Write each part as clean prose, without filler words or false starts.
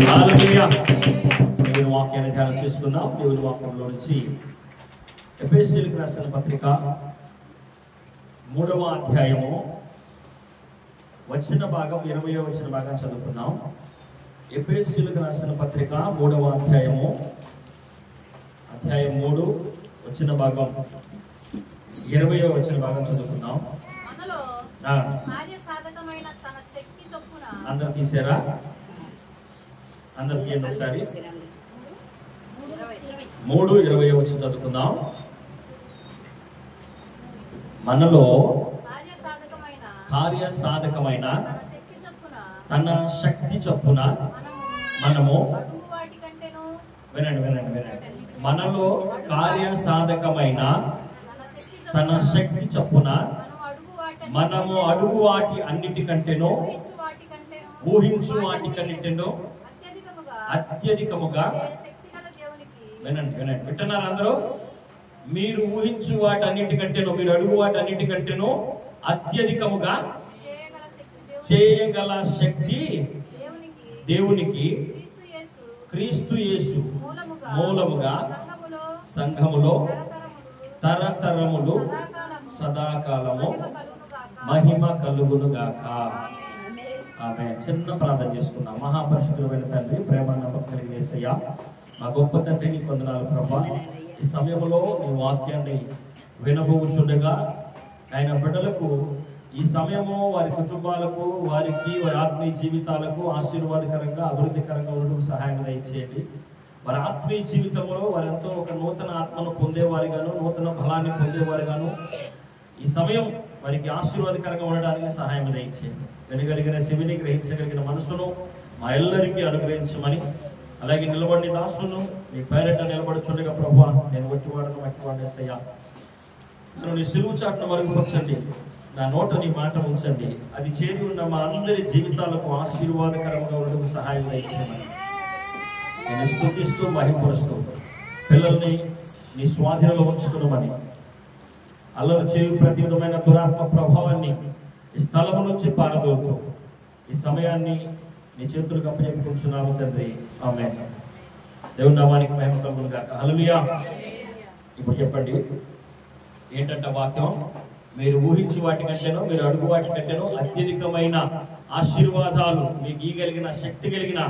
హల్లెలూయా. దేవుని వాక్యాన్ని ధ్యానం చేసుకుందాం. దేవుని వాక్యంలో నుంచి ఎఫెసీయులకు రాసిన పత్రిక 3వ అధ్యాయము వచ్చిన భాగం 20వ వచ్చిన భాగం చదువుకుందాం. ఎఫెసీయులకు రాసిన పత్రిక 3వ అధ్యాయం 3 వచ్చిన భాగం 20వ వచ్చిన భాగం చదువుకుందాం. అందరు తీసారా? అందరు తీయండి ఒకసారి. 3:20 వచ్చి చదువుకుందాం. మనలో కార్యసాధకమైన తన శక్తి చొప్పున మనము వినండి మనలో కార్యసాధకమైన తన శక్తి చొప్పున మనము అడుగు వాటి అన్నిటికంటేనో ఊహించు వాటికన్నిటిలో అత్యధికముగా వినండి వింటున్నారు అందరూ? మీరు ఊహించు వాటి అన్నిటికంటేనో, మీరు అడుగు వాటి అన్నిటికంటేనో అత్యధికముగా చేయగల శక్తి దేవునికి క్రీస్తు యేసు మూలముగా సంఘములో తరతరములు సదాకాలము మహిమ కలుగునుగాక. ఆమె చిన్న ప్రార్థన చేసుకున్నాం. మహాపరిశుద్ధుడైన తండ్రి, ప్రేమ నమ్మకం కలిగిన యేసయ్యా, మా గొప్ప తండ్రి, నీకు వందనాలు ప్రభా. ఈ సమయంలో నీ వాక్యాన్ని వినబోచుండగా ఆయన బిడ్డలకు ఈ సమయము వారి కుటుంబాలకు, వారికి, వారి ఆత్మీయ జీవితాలకు ఆశీర్వాదకరంగా అభివృద్ధికరంగా ఉండడం సహాయం దయచేయండి. వారి ఆత్మీయ జీవితంలో వారెంతో ఒక నూతన ఆత్మను పొందేవారిగాను, నూతన బలాన్ని పొందేవారిగాను ఈ సమయం వారికి ఆశీర్వాదకరంగా ఉండడానికి సహాయం దయచేయండి. వినగలిగిన చెవిని, గ్రహించగలిగిన మనసును మా ఎల్లరికీ అనుగ్రహించమని, అలాగే నిలబడిన దాసును నీ పేరట నిలబడుచుండగా ప్రభువా, నేను వట్టివాడను మట్టివాడేసయ్యా, నన్ను నీ సిలువు చాటును మరుగుపరచండి, నా నోట నీ మాట ఉంచండి, అది చేరి ఉన్న మా అందరి జీవితాలకు ఆశీర్వాదకరంగా ఉండడం సహాయం దయచేయమని నేను స్తుతిస్తూ మహింపరుస్తూ పిల్లల్ని నీ స్వాధీనంలో ఉంచుకున్నామని, అల్లరి చేయు ప్రతి విధమైన దురాత్మ ప్రభావాన్ని ఈ స్థలము నుంచి పారదోలుతూ ఈ సమయాన్ని నీ చేతులకు అప్పచెప్పుకుంటున్నాము తండ్రి. ఆమేన్. దేవుని నామానికి మహిమ కలుగును గాక. హల్లెలూయా. ఇప్పుడు చెప్పండి ఏంటంటే వాక్యం, మీరు ఊహించు వాటి కంటేనో, మీరు అడుగు వాటి కంటేనో అత్యధికమైన ఆశీర్వాదాలు మీకు ఇవ్వగలిగిన శక్తి కలిగిన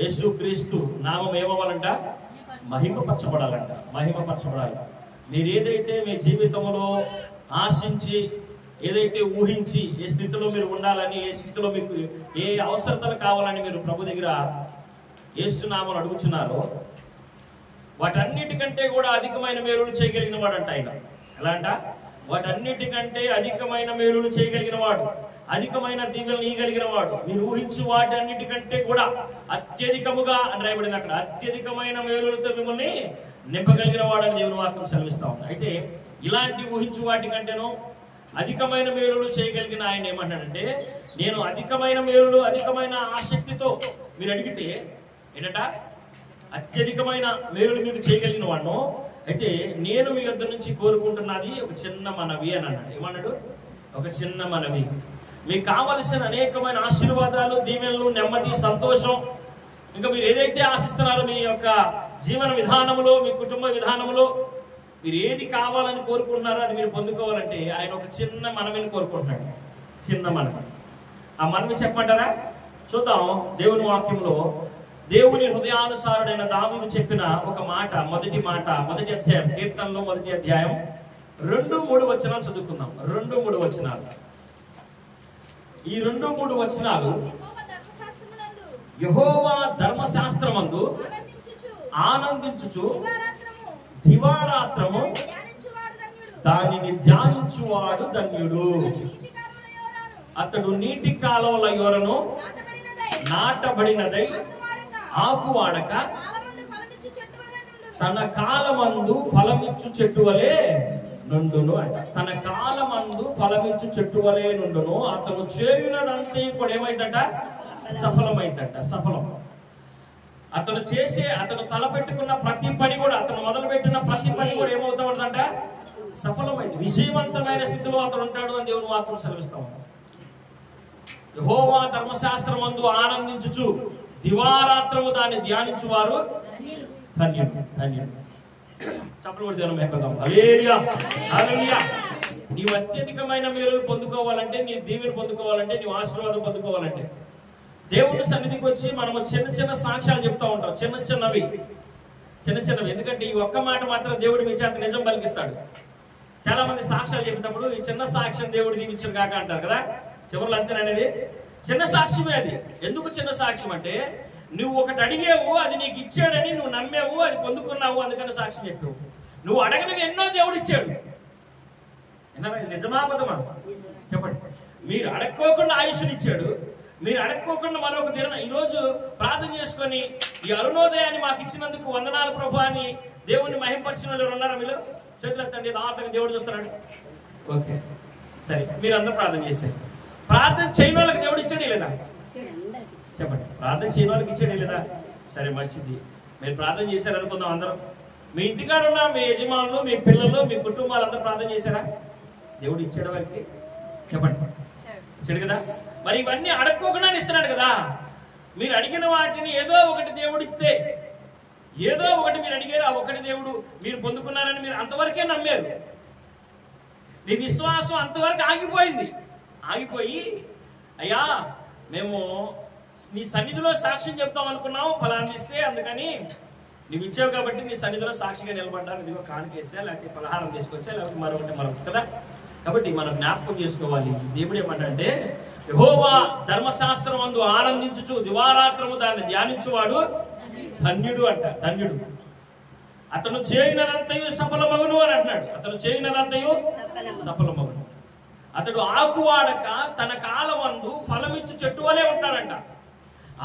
యేసుక్రీస్తు నామం ఏమవ్వాలంట? మహిమపరచబడాలంట. మహిమపరచబడాలి. మీరు ఏదైతే మీ జీవితంలో ఆశించి, ఏదైతే ఊహించి, ఏ స్థితిలో మీరు ఉండాలని, ఏ స్థితిలో మీకు ఏ అవసరతలు కావాలని మీరు ప్రభు దగ్గర యేసునామమును అడుగుచున్నారో వాటన్నిటికంటే కూడా అధికమైన మేలులు చేయగలిగిన వాడు అంట ఆయన. ఎలా అంట? వాటన్నిటికంటే అధికమైన మేలులు చేయగలిగిన వాడు, అధికమైన దీవెనలు ఇవ్వగలిగిన వాడు, మీరు ఊహించు వాటి అన్నిటికంటే కూడా అత్యధికముగా అని రాయబడింది అక్కడ. అత్యధికమైన మేలులతో మిమ్మల్ని నింపగలిగిన వాడని దేవుని వాక్యం సెలవిస్తా ఉంది. అయితే ఇలాంటి ఊహించు వాటి కంటేనో అధికమైన మేలులు చేయగలిగిన ఆయన ఏమంటాడంటే, నేను అధికమైన మేలులు, అధికమైన ఆసక్తితో మీరు అడిగితే ఏంటంట? అత్యధికమైన మేలులు మీకు చేయగలిగిన వాడు. అయితే నేను మీ యొద్ద నుంచి కోరుకుంటున్నది ఒక చిన్న మనవి అని అన్నాడు. ఏమన్నాడు? ఒక చిన్న మనవి. మీకు కావలసిన అనేకమైన ఆశీర్వాదాలు, దీవెనలు, నెమ్మది, సంతోషం, ఇంకా మీరు ఏదైతే ఆశిస్తున్నారో మీ యొక్క జీవన విధానంలో, మీ కుటుంబ విధానంలో మీరు ఏది కావాలని కోరుకుంటున్నారో అది మీరు పొందుకోవాలంటే ఆయన ఒక చిన్న మనవిని కోరుకుంటున్నాడు. చిన్న మనవి. ఆ మనవి చెప్పమంటారా? చూద్దాం. దేవుని వాక్యంలో దేవుని హృదయానుసారుడైన దావీదు చెప్పిన ఒక మాట, మొదటి అధ్యాయం, కీర్తనలో మొదటి అధ్యాయం 2-3 వచనాలు చదువుకుందాం. 2-3 వచనాలు. ఈ 2-3 వచనాలు యెహోవా ధర్మశాస్త్రమందు ఆనందించుచు దివారాత్రము దానిని ధ్యానించువాడు ధన్యుడు. అతడు నీటి కాలువల యోరను నాటబడినదై ఆకువాడక తన కాలమందు ఫలమిచ్చు చెట్టు వలె నుండును అంట. తన కాలమందు ఫలమిచ్చు చెట్టు వలె నుండును. అతను చేయునదంతా కూడా ఏమైందంట? సఫలమైందంట. సఫలం. అతను తలపెట్టుకున్న ప్రతి పని కూడా, అతను మొదలుపెట్టిన ప్రతి పని కూడా ఏమవుతా ఉంటుందంట? సఫలమైంది. విజయవంతమైన స్థితిలో అతను ఉంటాడు అని దేవుని వాక్యం సెలవిస్తా ఉన్నాడు. యెహోవా ధర్మశాస్త్రమందు ఆనందించుచు దివారాత్రము దాన్ని ధ్యానించువారు ధన్యుడు. ధన్యుడు. చప్పలు కొట్టి దేవుని మహిమపడదాం. హల్లెలూయా, హల్లెలూయా. నీవు అత్యధికమైన మేలు పొందుకోవాలంటే, నీ దీవెన పొందుకోవాలంటే, నీవు ఆశీర్వాదం పొందుకోవాలంటే, దేవుని సన్నిధికి వచ్చి మనము చిన్న చిన్న సాక్ష్యాలు చెప్తా ఉంటాం. చిన్న చిన్నవి. ఎందుకంటే ఈ ఒక్క మాట మాత్రం దేవుడు మీ చేత నిజం పలికిస్తాడు. చాలా మంది సాక్ష్యాలు చెప్పినప్పుడు ఈ చిన్న సాక్ష్యం దేవుడు దీవించను కాక అంటారు కదా, చివరిలో అంతేననేది చిన్న సాక్ష్యమే. అది ఎందుకు చిన్న సాక్ష్యం అంటే, నువ్వు ఒకటి అడిగేవు, అది నీకు ఇచ్చాడని నువ్వు నమ్మేవు, అది పొందుకున్నావు, అందుకని సాక్ష్యం చెప్పావు. నువ్వు అడగనివి ఎన్నో దేవుడు ఇచ్చాడు. నిజమాబద్ధమా చెప్పండి. మీరు అడక్కోకుండా ఆయుష్నిచ్చాడు, మీరు అడక్కోకుండా మరొక దిన ఈరోజు ప్రార్థన చేసుకొని ఈ అరుణోదయాన్ని మాకు ఇచ్చినందుకు వందనాలు ప్రభు అని దేవుణ్ణి మహిమపరిచిన వాళ్ళు ఉన్నారా? మీరు చేతులు ఎత్తండి. దాంట్లో దేవుడు చూస్తున్నాడు. ఓకే, సరే, మీరు అందరూ ప్రార్థన చేశారు. ప్రార్థన చేయని వాళ్ళకి దేవుడు ఇచ్చాడు లేదా? చెప్పండి. ప్రార్థన చేయని వాళ్ళకి ఇచ్చాడు లేదా? సరే, మంచిది. మీరు ప్రార్థన చేశారు అనుకుందాం అందరం. మీ ఇంటికాడ ఉన్న మీ యజమానులు, మీ పిల్లలు, మీ కుటుంబాలందరూ ప్రార్థన చేశారా? దేవుడు ఇచ్చాడు వారికి? చెప్పండి, ఇచ్చాడు కదా. మరి ఇవన్నీ అడక్కోకుండా ఇస్తున్నాడు కదా. మీరు అడిగిన వాటిని ఏదో ఒకటి దేవుడు ఇస్తే, ఏదో ఒకటి మీరు అడిగారు, ఆ ఒకటి దేవుడు మీరు పొందుకున్నారని మీరు అంతవరకే నమ్మారు. మీ విశ్వాసం అంతవరకు ఆగిపోయి అయ్యా మేము నీ సన్నిధిలో సాక్ష్యం చెప్తాం అనుకున్నావు, ఫలాన్ని ఇస్తే అందుకని నువ్వు ఇచ్చావు కాబట్టి నీ సన్నిధిలో సాక్షిగా నిలబడ్డాను, ఇదిగో కానుకేసా, లేకపోతే పలహారం తీసుకొచ్చా, లేకపోతే మరొకటి కదా. కాబట్టి మనం జ్ఞాపకం చేసుకోవాలి. దేవుడు ఏమంటే, యెహోవా ధర్మశాస్త్రం అందు ఆనందించుచు దివారాత్రము దాన్ని ధ్యానించువాడు ధన్యుడు అంట. ధన్యుడు. అతను చేయనదంతయు సఫలమగును అని అంటున్నాడు. అతను చేయనదంతయు సఫలమగును. అతడు ఆకు వాడక తన కాలమందు ఫలమిచ్చు చెట్టు వలె ఉంటాడంట.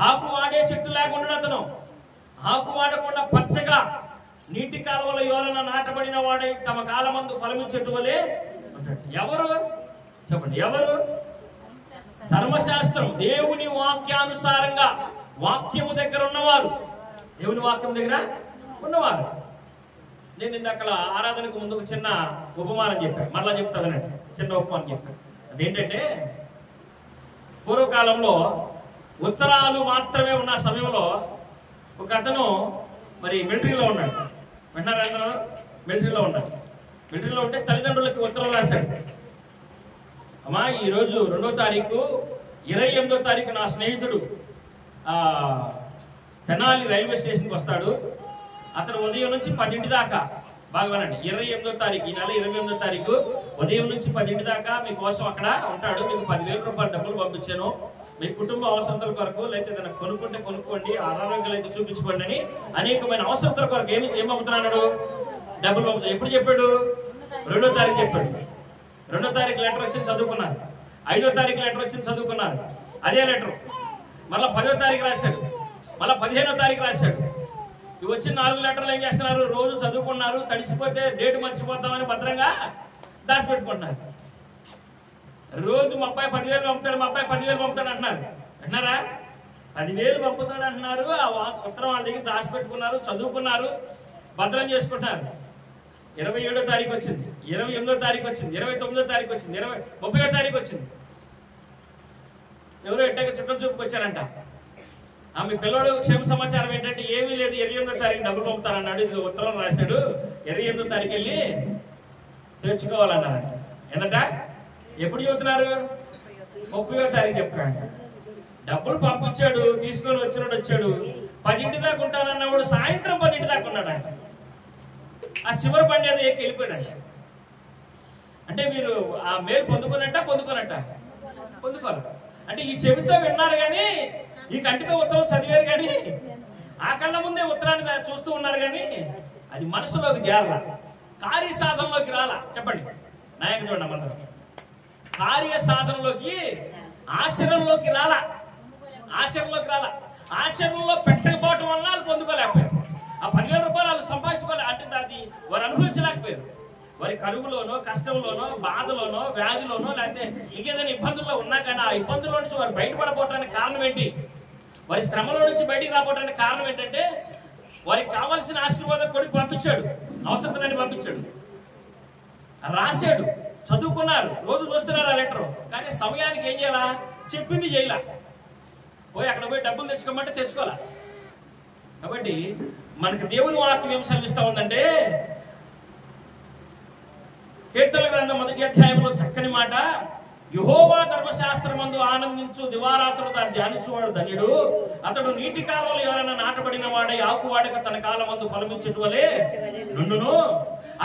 ఆకు వాడే చెట్టు లేకుండా అతను ఆకు వాడకుండా పచ్చగా నీటి కాలువల యోలన నాటబడిన వాడే తమ కాలమందు ఫలమిచ్చు చెట్టు వలె ఉంటాడు. ఎవరు చెప్పండి? ఎవరు? ధర్మశాస్త్రం, దేవుని వాక్యానుసారంగా వాక్యము దగ్గర ఉన్నవారు, దేవుని వాక్యం దగ్గర ఉన్నవారు. నేను ఇందాక ఆరాధనకు ముందు ఒక చిన్న ఉపమానం చెప్పాను, మరలా చెప్తానండి. చిన్న ఉపమానం చెప్పాను. అదేంటంటే, పూర్వకాలంలో ఉత్తరాలు మాత్రమే ఉన్న సమయంలో ఒక అతను మరి మిలిటరీలో ఉన్నాడు. విన్నారా? మిలిటరీలో ఉన్నాడు. మిలిటరీలో ఉంటే తల్లిదండ్రులకి ఉత్తరం రాశాడు. అమ్మా, ఈరోజు 2వ తారీఖు 28వ తారీఖు నా స్నేహితుడు తెనాలి రైల్వే స్టేషన్కి వస్తాడు. అతను ఉదయం నుంచి 10 దాకా, బాగా వినండి, 28వ తారీఖు, ఈ నెల 28వ తారీఖు ఉదయం నుంచి 10 దాకా మీకోసం అక్కడ ఉంటాడు. మీకు 10,000 రూపాయలు డబ్బులు పంపించాను, మీ కుటుంబ అవసరతల కొరకు, లేకపోతే ఏదైనా కొనుక్కుంటే కొనుక్కోండి, అనారోగ్యాలు అయితే చూపించుకోండి అని అనేకమైన అవసరతల కొరకు ఏం పంపుతున్నాడు? డబ్బులు పంపుతాడు. ఎప్పుడు చెప్పాడు? 2వ తారీఖు చెప్పాడు. 2వ తారీఖు లెటర్ వచ్చింది, చదువుకున్నారు. 5వ తారీఖు లెటర్ వచ్చింది, చదువుకున్నారు. అదే లెటర్ మళ్ళీ 10వ తారీఖు రాశాడు, మళ్ళీ 15వ తారీఖు రాశాడు. ఇవి వచ్చిన 4 లెటర్లు ఏం చేస్తున్నారు? రోజు చదువుకున్నారు, తడిసిపోతే డేట్ మర్చిపోతామని భద్రంగా దాచిపెట్టుకుంటున్నారు. రోజు మా అబ్బాయి 10,000 పంపుతాడు, మా అబ్బాయి 10,000 పంపుతాడు అంటున్నారు. అంటున్నారా? 10,000 పంపుతాడు అంటున్నారు. ఆ ఉత్తరం వాళ్ళ దగ్గర దాచిపెట్టుకున్నారు, చదువుకున్నారు, భద్రం చేసుకుంటున్నారు. 27వ తారీఖు వచ్చింది, 28వ తారీఖు వచ్చింది, 29వ తారీఖు వచ్చింది, 30వ తారీఖు వచ్చింది. ఎవరో ఎట్టాక చుట్టం చూపుకొచ్చారంట. మీ పిల్లడు క్షేమ సమాచారం ఏంటంటే, ఏమీ లేదు, 28వ తారీఖు డబ్బులు పంపుతారన్నాడు, ఇది ఉత్తరం రాశాడు, 28వ తారీఖు వెళ్ళి తెచ్చుకోవాలన్నారంట. ఏంటంట? ఎప్పుడు చెబుతున్నారు? 30వ తారీఖు చెప్తున్నాడు. డబ్బులు పంపించాడు, తీసుకొని వచ్చాడు. 10 దాకా ఉంటానన్నవాడు సాయంత్రం 10 దాకా ఉన్నాడంట. ఆ చివరి బండి అది ఎక్కి వెళ్ళిపోయాడంట. అంటే మీరు ఆ మేలు పొందుకోనట్ట పొందుకోవాలి. అంటే ఈ చెవితో విన్నారు కానీ, ఈ కంటితో ఉత్తరం చదివారు కానీ, ఆ కళ్ళ ముందే ఉత్తరాన్ని చూస్తూ ఉన్నారు కానీ, అది మనసులోకి చేరాల, కార్య సాధనలోకి రాలా. చెప్పండి, నాయక చూడండి, అందరం కార్య సాధనలోకి, ఆచరణలోకి రాలా. ఆచరణలో పెట్టకపోవటం వల్ల వాళ్ళు పొందుకోలేకపోయారు. ఆ 10,000 రూపాయలు వాళ్ళు సంపాదించుకోలే, అంటే దాన్ని వారు అనుభవించలేకపోయారు. వారి కరువులోనో, కష్టంలోనో, బాధలోనో, వ్యాధిలోనో, లేకపోతే ఇంకేదైనా ఇబ్బందుల్లో ఉన్నా కానీ ఆ ఇబ్బందుల్లో నుంచి వారు బయటపడపోవటానికి కారణం ఏంటి? వారి శ్రమలో నుంచి బయటికి రాపోవడానికి కారణం ఏంటంటే, వారికి కావాల్సిన ఆశీర్వాదం కొడుకు పంపించాడు, అవసరతలని పంపించాడు, రాశాడు, చదువుకున్నారు, రోజు చూస్తున్నారు ఆ లెటర్. కానీ సమయానికి ఏం చేయాలా? చెప్పింది చేయాల. పోయి అక్కడ పోయి డబ్బులు తెచ్చుకోమంటే తెచ్చుకోవాలా. కాబట్టి మనకి దేవుని వాక్యం ఏం సెలవిస్తా ఉందంటే, కీర్తన గ్రంథం 1వ అధ్యాయంలో చక్కని మాట, యెహోవా ధర్మశాస్త్రమందు ఆనందించు దివారాత్రులు దాన్ని ధ్యానించువాడు ధన్యుడు. అతడు నీటి కాలంలో ఎవరైనా నాటబడిన వాడే ఆకువాడక తన కాలమందు ఫలమిచ్చేటి వలె నుండును.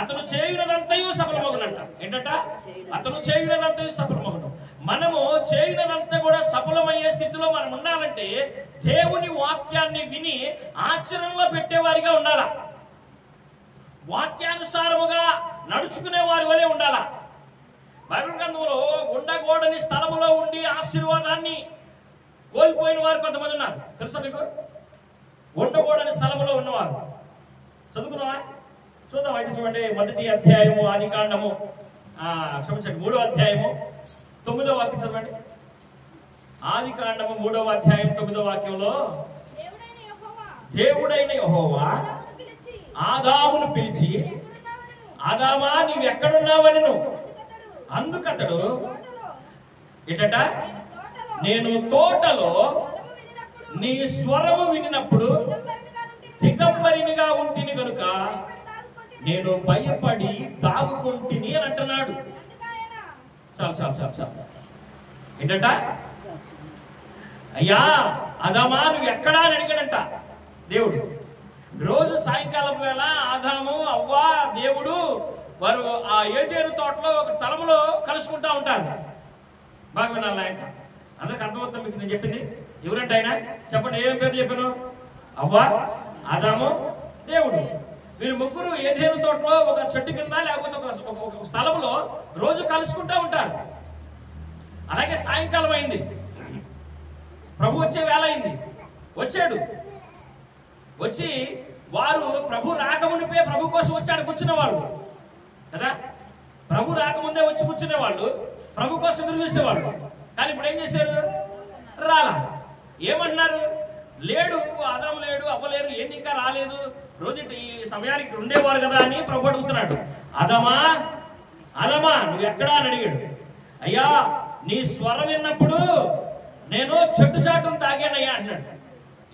అతను చేయునదంతయు సఫలమగునంట. ఏంటంట? అతను చేయునదంతయు సఫలమగును. మనము చేయునదంతా కూడా సఫలమయ్యే స్థితిలో మనం ఉండాలంటే దేవుని వాక్యాన్ని విని ఆచరణలో పెట్టేవారిగా ఉండాలా. వాక్యానుసారముగా నడుచుకునే వారి వలె ఉండాలా. బైబిల్ గ్రంథంలో ఉండకూడని స్థలములో ఉండి ఆశీర్వాదాన్ని కోల్పోయిన వారు కొంతమంది ఉన్నారు. తెలుసా మీకు? ఉండకూడని స్థలములో ఉన్నవారు. చదువుకున్నావా? చూద్దాం. అయితే చూడండి, 1వ అధ్యాయము ఆదికాండము, క్షమించండి, 3వ అధ్యాయము 9వ వాక్యం చదవండి. ఆదికాండము 3వ అధ్యాయం 9వ వాక్యంలో, దేవుడైన యెహోవా ఆదామును పిలిచి, ఆదామా నీవు ఎక్కడున్నావనెను. అందుకతడు ఏంటట? నేను తోటలో నీ స్వరము వినినప్పుడు దిగంబరినిగా ఉంటిని గనుక నేను భయపడి దాగుకుంటిని అని అంటున్నాడు. చాలు చాలు చాలు చాలు. ఏంటంట? అయ్యా ఆదామా నువ్వు ఎక్కడా అని అడిగాడంట దేవుడు. రోజు సాయంకాలం వేళ ఆదాము అవ్వ దేవుడు వారు ఆ ఏదేను తోటలో ఒక స్థలంలో కలుసుకుంటా ఉంటారు. బాగా వినాలి ఆయన, అందరికి అర్థమవుతుంది మీకు నేను చెప్పింది. ఎవరంటే ఆయన చెప్పండి, ఏం పేరు చెప్పాను? అవ్వ, ఆదాము, దేవుడు. వీరు ముగ్గురు ఏదేను తోటలో ఒక చెట్టు కింద లేకపోతే ఒక స్థలంలో రోజు కలుసుకుంటా ఉంటారు. అలాగే సాయంకాలం అయింది, ప్రభు వచ్చే వేళ అయింది. వచ్చాడు. వచ్చి వారు ప్రభు రాకమునిపే ప్రభు కోసం వచ్చాడు కూర్చునేవాళ్ళు కదా. ప్రభు రాకముందే వచ్చి కూర్చునేవాళ్ళు, ప్రభు కోసం ఎదురు చూసేవాళ్ళు. కానీ ఇప్పుడు ఏం చేశారు? రాలా. ఏమంటున్నారు? లేడు, ఆదాము లేడు, అవ్వలేరు, ఏంది ఇంకా రాలేదు, రోజు ఈ సమయానికి ఉండేవారు కదా అని ప్రభు అడుగుతున్నాడు. ఆదామా, ఆదామా నువ్వు ఎక్కడా అని అడిగాడు. అయ్యా నీ స్వరం విన్నప్పుడు నేను చెట్టు చాటును తాగానయ్యా అన్నాడు.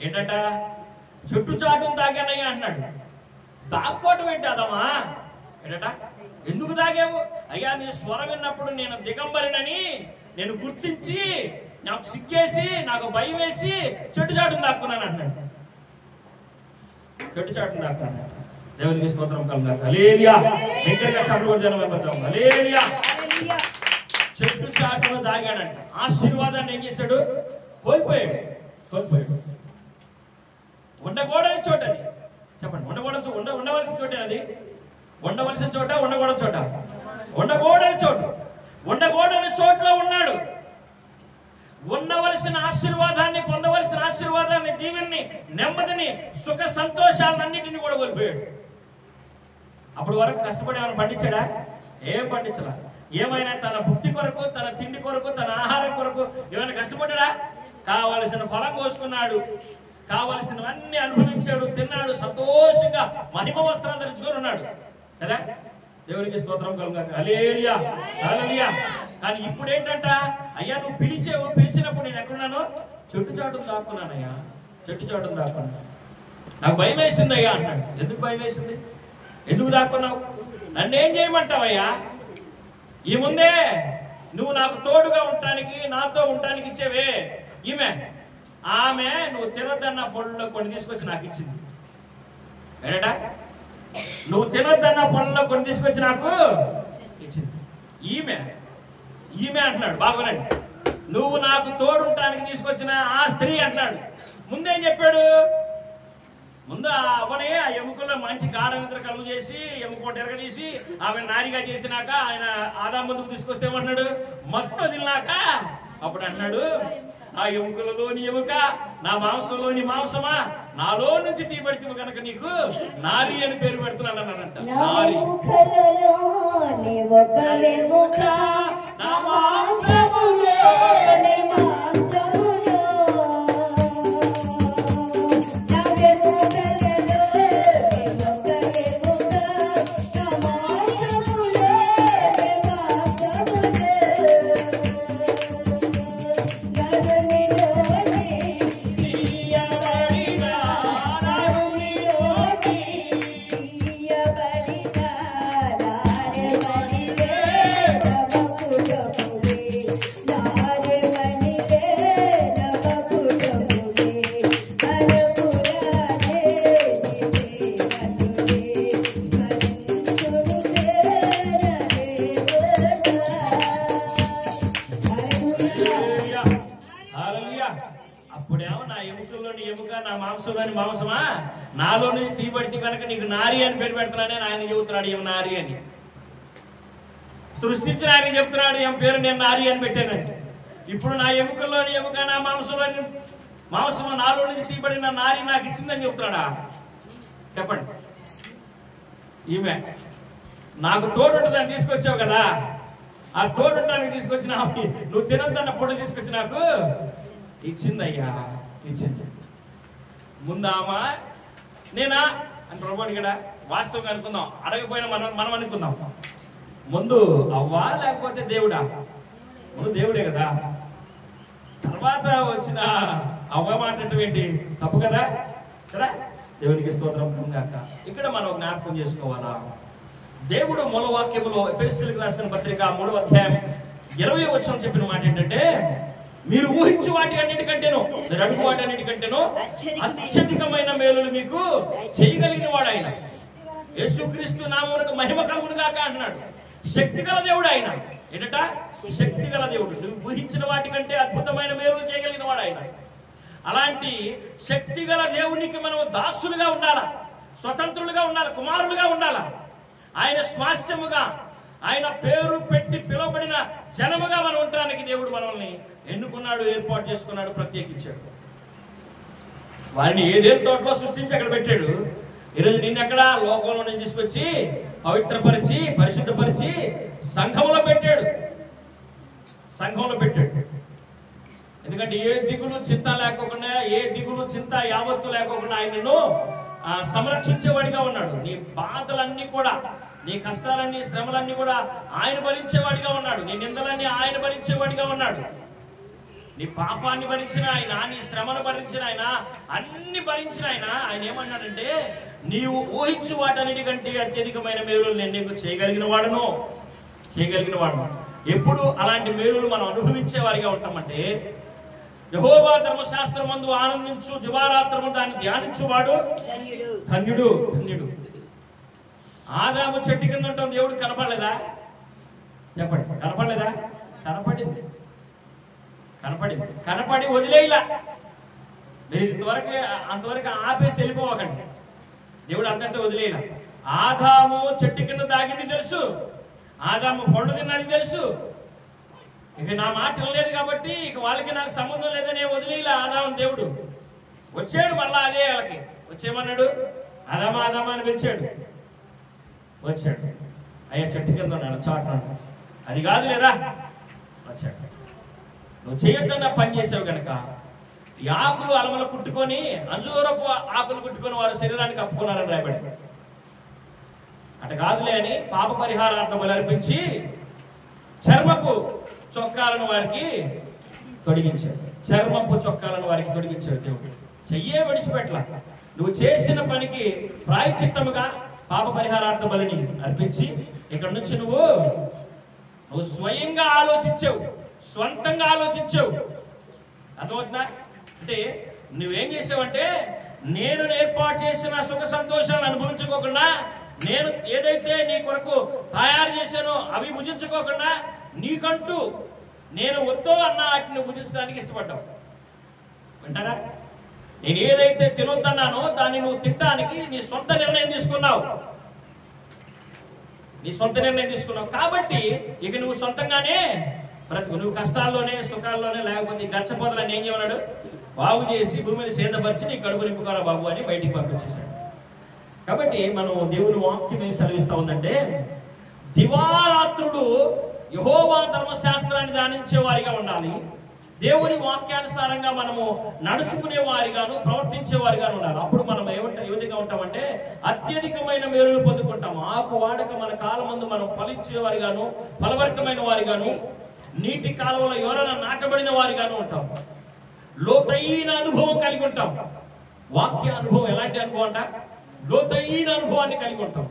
ఏంటట? చెట్టు చాటును తాగానయ్యా అన్నాడు. దాక్కోవటం ఏంటి ఆదామా? ఏంటట? ఎందుకు తాగావు? అయ్యా నీ స్వరం విన్నప్పుడు నేను దిగంబరినని నేను గుర్తించి నాకు సిగ్గేసి నాకు భయం వేసి చెట్టు చాటును దాక్కున్నాను అన్నాడు. చెట్టు చాటును దాక్కున్నాడు. దేవునికి స్తోత్రం కలుగాక. హల్లెలూయా. దగ్గరగా చప్పుడు కూడా జనం పెడతాం. హల్లెలూయా. చెట్టు చాటును దాగాడంట. ఆశీర్వాదాన్ని ఏం చేశాడు? కోల్పోయాడు. ఉండకూడని చోట అది. చెప్పండి, ఉండవలసిన చోట అది. ఉండవలసిన చోట, ఉండకూడని చోట. ఉండకూడని చోటు. ఉండకూడని చోట్ల ఉన్నాడు. ఉండవలసిన ఆశీర్వాదాన్ని, పొందవలసిన ఆశీర్వాదాన్ని, దీవెన్ని, నెమ్మదిని, సుఖ సంతోషాలన్నింటినీ కూడా కోల్పోయాడు. అప్పుడు వరకు కష్టపడి ఏమైనా పండించాడా? ఏం పండించలా. ఏమైనా తన భుక్తి కొరకు, తన తిండి కొరకు, తన ఆహారం కొరకు ఏమైనా కష్టపడ్డా? కావలసిన ఫలం కోసుకున్నాడు, కావలసినవన్నీ అనుభవించాడు, తిన్నాడు, సంతోషంగా మహిమ వస్త్రాలు ధరించుకొని ఉన్నాడు కదా. దేవునికి స్తోత్రం కలుగాక. హల్లెలూయా, హల్లెలూయా. కానీ ఇప్పుడు ఏంటంట? అయ్యా నువ్వు పిలిచినప్పుడు నేను ఎక్కడున్నాను? చెట్టు చాటును దాక్కున్నానయ్యా, చెట్టు చాటును దాక్కున్నాను. నాకు భయం వేసింది అయ్యా అన్నాడు. ఎందుకు భయం వేసింది? ఎందుకు దాక్కున్నావు? నన్ను ఏం చేయమంటావయ్యా? ఈ ముందే నువ్వు నాకు తోడుగా ఉండటానికి, నాతో ఉండటానికి ఇచ్చేవే ఈమె, ఆమె నువ్వు తినొద్దన్న పళ్ళలో కొన్ని తీసుకొచ్చి నాకు ఇచ్చింది. ఏంటా? నువ్వు తినొద్దన్న పళ్ళలో కొన్ని తీసుకొచ్చి నాకు ఇచ్చింది. ఈమె అంటున్నాడు. బాగోనండి, నువ్వు నాకు తోడుంటానికి తీసుకొచ్చిన ఆ స్త్రీ అంటున్నాడు. ముందేం చెప్పాడు? ముందు అవనే ఆ ఎముకల్లో మంచి గాఢ నిద్ర కలుగు చేసి ఎముకోటి ఎరగదీసి ఆమె నారిగా చేసినాక ఆయన ఆదాము ముందుకు తీసుకొస్తే ఏమన్నాడు? మొత్తం తిన్నాక అప్పుడు అన్నాడు, ఆ ఎముకలలోని ఎముక, నా మాంసంలోని మాంసమా, నాలో నుంచి తీయబడితే కనుక నీకు నారి అని పేరు పెడుతున్నాను అన్నాడంట. నారి. మాంసంలోని మాంసమా, నాలో నుంచి తీయబడితే కనుక నీకు నారి అని పేరు పెడుతున్నానని ఆయన చెబుతున్నాడు. ఏం నారి అని సృష్టించిన ఆయన చెప్తున్నాడు, ఏం పేరు నేను నారి అని పెట్టానండి. ఇప్పుడు నా ఎముకల్లోని ఎముక, నా మాంసంలోని మాంసం, నాలో నుంచి తీయబడిన నారి నాకు ఇచ్చిందని చెప్తున్నాడా? చెప్పండి. ఈమె నాకు తోడుంటుందని తీసుకొచ్చావు కదా, ఆ తోడుంటానికి తీసుకొచ్చిన నువ్వు తినొద్దన్న పొడి తీసుకొచ్చి నాకు ఇచ్చిందయ్యా, ఇచ్చింది. ముందామా నేనా అని పొరపాటు కదా వాస్తవంగా అనుకుందాం. అడగపోయినా మనం అనుకుందాం. ముందు అవ్వా లేకపోతే దేవుడా? ముందు దేవుడే కదా, తర్వాత వచ్చిన అవ్వ మాట్లాడటం ఏంటి? తప్పు కదా కదా. దేవునికి స్తోత్రం కాక. ఇక్కడ మనం జ్ఞాపకం చేసుకోవాలా, దేవుడు మూలవాక్యములో ఎఫెసీయులకు రాసిన పత్రిక 3వ అధ్యాయం 20వ వచనం చెప్పిన మాట ఏంటంటే, మీరు ఊహించు వాటి అన్నిటికంటేను, మీరు అడుగు వాటి అన్నిటికంటేను అత్యధికమైన మేలులు మీకు చేయగలిగిన వాడు ఆయన. యేసుక్రీస్తు నామమునకు మహిమ కలుగును గాక అంటున్నాడు. శక్తి గల దేవుడు ఆయన. ఏంటట? శక్తి గల దేవుడు. నువ్వు ఊహించిన వాటికంటే అద్భుతమైన మేలులు చేయగలిగిన వాడు ఆయన. అలాంటి శక్తి గల దేవునికి మనం దాసులుగా ఉండాలా, స్వతంత్రులుగా ఉండాలి, కుమారులుగా ఉండాలా. ఆయన స్వాస్యముగా, ఆయన పేరు పెట్టి పిలువబడిన జనముగా మనం ఉండడానికి దేవుడు మనల్ని ఎన్నుకున్నాడు, ఏర్పాటు చేసుకున్నాడు, ప్రత్యేకించాడు. వారిని ఏదేం తోటలో సృష్టించి అక్కడ పెట్టాడు. ఈరోజు నిన్నెక్కడ లోకంలో నుంచి తీసుకొచ్చి పవిత్రపరిచి పరిశుద్ధపరిచి సంఘంలో పెట్టాడు. సంఘంలో పెట్టాడు. ఎందుకంటే ఏ దిగులు చింత లేకోకుండా, ఏ దిగులు చింత యావత్తు లేకోకుండా ఆయనను సంరక్షించేవాడిగా ఉన్నాడు. నీ బాధలన్నీ కూడా, నీ కష్టాలన్నీ, శ్రమలన్నీ కూడా ఆయన భరించేవాడిగా ఉన్నాడు. నీ నిందలన్నీ ఆయన భరించేవాడిగా ఉన్నాడు. నీ పాపాన్ని భరించిన ఆయన, నీ శ్రమను భరించిన ఆయన, అన్ని భరించిన ఆయన. ఆయన ఏమన్నాడంటే, నీవు ఊహించు వాటన్నిటికంటే అత్యధికమైన మేలులు నేను నీకు చేయగలిగిన వాడును. ఎప్పుడు అలాంటి మేలులు మనం అనుభవించే వారిగా ఉంటామంటే, యెహోవా ధర్మశాస్త్రమందు ఆనందించు, దివారాత్రము దాన్ని ధ్యానించువాడు ధన్యుడు. ఆదాము చెట్టు కింద ఉంటాం, దేవుడు కనపడలేదా? చెప్పండి, కనపడలేదా? కనపడి వదిలేలా. మీరు అంతవరకు ఆపేసి వెళ్ళిపోవకండి. దేవుడు అంతటితో వదిలేలా. ఆదాము చెట్టు కింద దాగింది తెలుసు, ఆదాము పండు తిన్నది తెలుసు. ఇక నా మాట లేదు కాబట్టి ఇక వాళ్ళకి నాకు సంబంధం లేదని వదిలేలా ఆదాము. దేవుడు వచ్చాడు, మళ్ళా అదే వాళ్ళకి వచ్చేమన్నాడు, ఆదామా అని పిలిచాడు. వచ్చాడు, అయ్యా చెట్టు కింద ఉన్నాడు, చాటున్నాడు. అది కాదు లేదా, వచ్చాడు. నువ్వు చేయొద్దన్న పని చేసావు కనుక ఈ ఆకులు అలమలు కుట్టుకొని, అంజూరపు ఆకులు కుట్టుకొని వారు శరీరానికి కప్పుకున్నారని రాయబడి. అట కాదులే అని పాప పరిహారార్థం అర్పించి చర్మపు చొక్కాలను వారికి తొడిగించాడు. దేవుడు చెయ్యే విడిచిపెట్ల. నువ్వు చేసిన పనికి ప్రాయశ్చిత్తముగా పాప పరిహారార్థ బలిని అర్పించి ఇక్కడ నుంచి నువ్వు స్వయంగా ఆలోచించావు, స్వంతంగా ఆలోచించావు. అర్థమవుతుందా? అంటే నువ్వేం చేసావంటే, నేను ఏర్పాటు చేసిన సుఖ సంతోషాలను అనుభవించుకోకుండా, నేను ఏదైతే నీ కొరకు తయారు చేశానో అవి భుజించుకోకుండా, నీకంటూ నేను వద్దో అన్న వాటిని భుజించడానికి ఇష్టపడ్డావు. వింటారా? నేను ఏదైతే తినొద్దన్నానో దాన్ని నువ్వు తినడానికి నీ సొంత నిర్ణయం తీసుకున్నావు. కాబట్టి ఇక నువ్వు సొంతంగానే బ్రతుకు. నువ్వు కష్టాల్లోనే, సుఖాల్లోనే, లేకపోతే గచ్చపోతలని ఏం చేయమన్నాడు? బాగు చేసి భూమిని సేదపరిచి నీ కడుపు నింపుకోరా బాబు అని బయటికి పంపించేశాడు. కాబట్టి మనం దేవుని వాక్యం ఏం సెలవిస్తా ఉందంటే, దివారాత్రులు యెహోవా ధర్మశాస్త్రాన్ని ధ్యానించే వారిగా ఉండాలి. దేవుని వాక్యానుసారంగా మనము నడుచుకునే వారిగాను, ప్రవర్తించే వారిగాను ఉండాలి. అప్పుడు మనం ఏ విధంగా ఉంటామంటే అత్యధికమైన మేలులు పొందుకుంటాము. ఆకు వాడక మన కాలం ముందు మనం ఫలించే వారిగాను, ఫలవర్గమైన వారిగాను, నీటి కాలువలో ఎవరైనా నాటబడిన వారిగాను ఉంటాం. లోతైన అనుభవం కలిగి ఉంటాం. వాక్య అనుభవం ఎలాంటి అనుభవం అంట? లోతైన అనుభవాన్ని కలిగి ఉంటాం.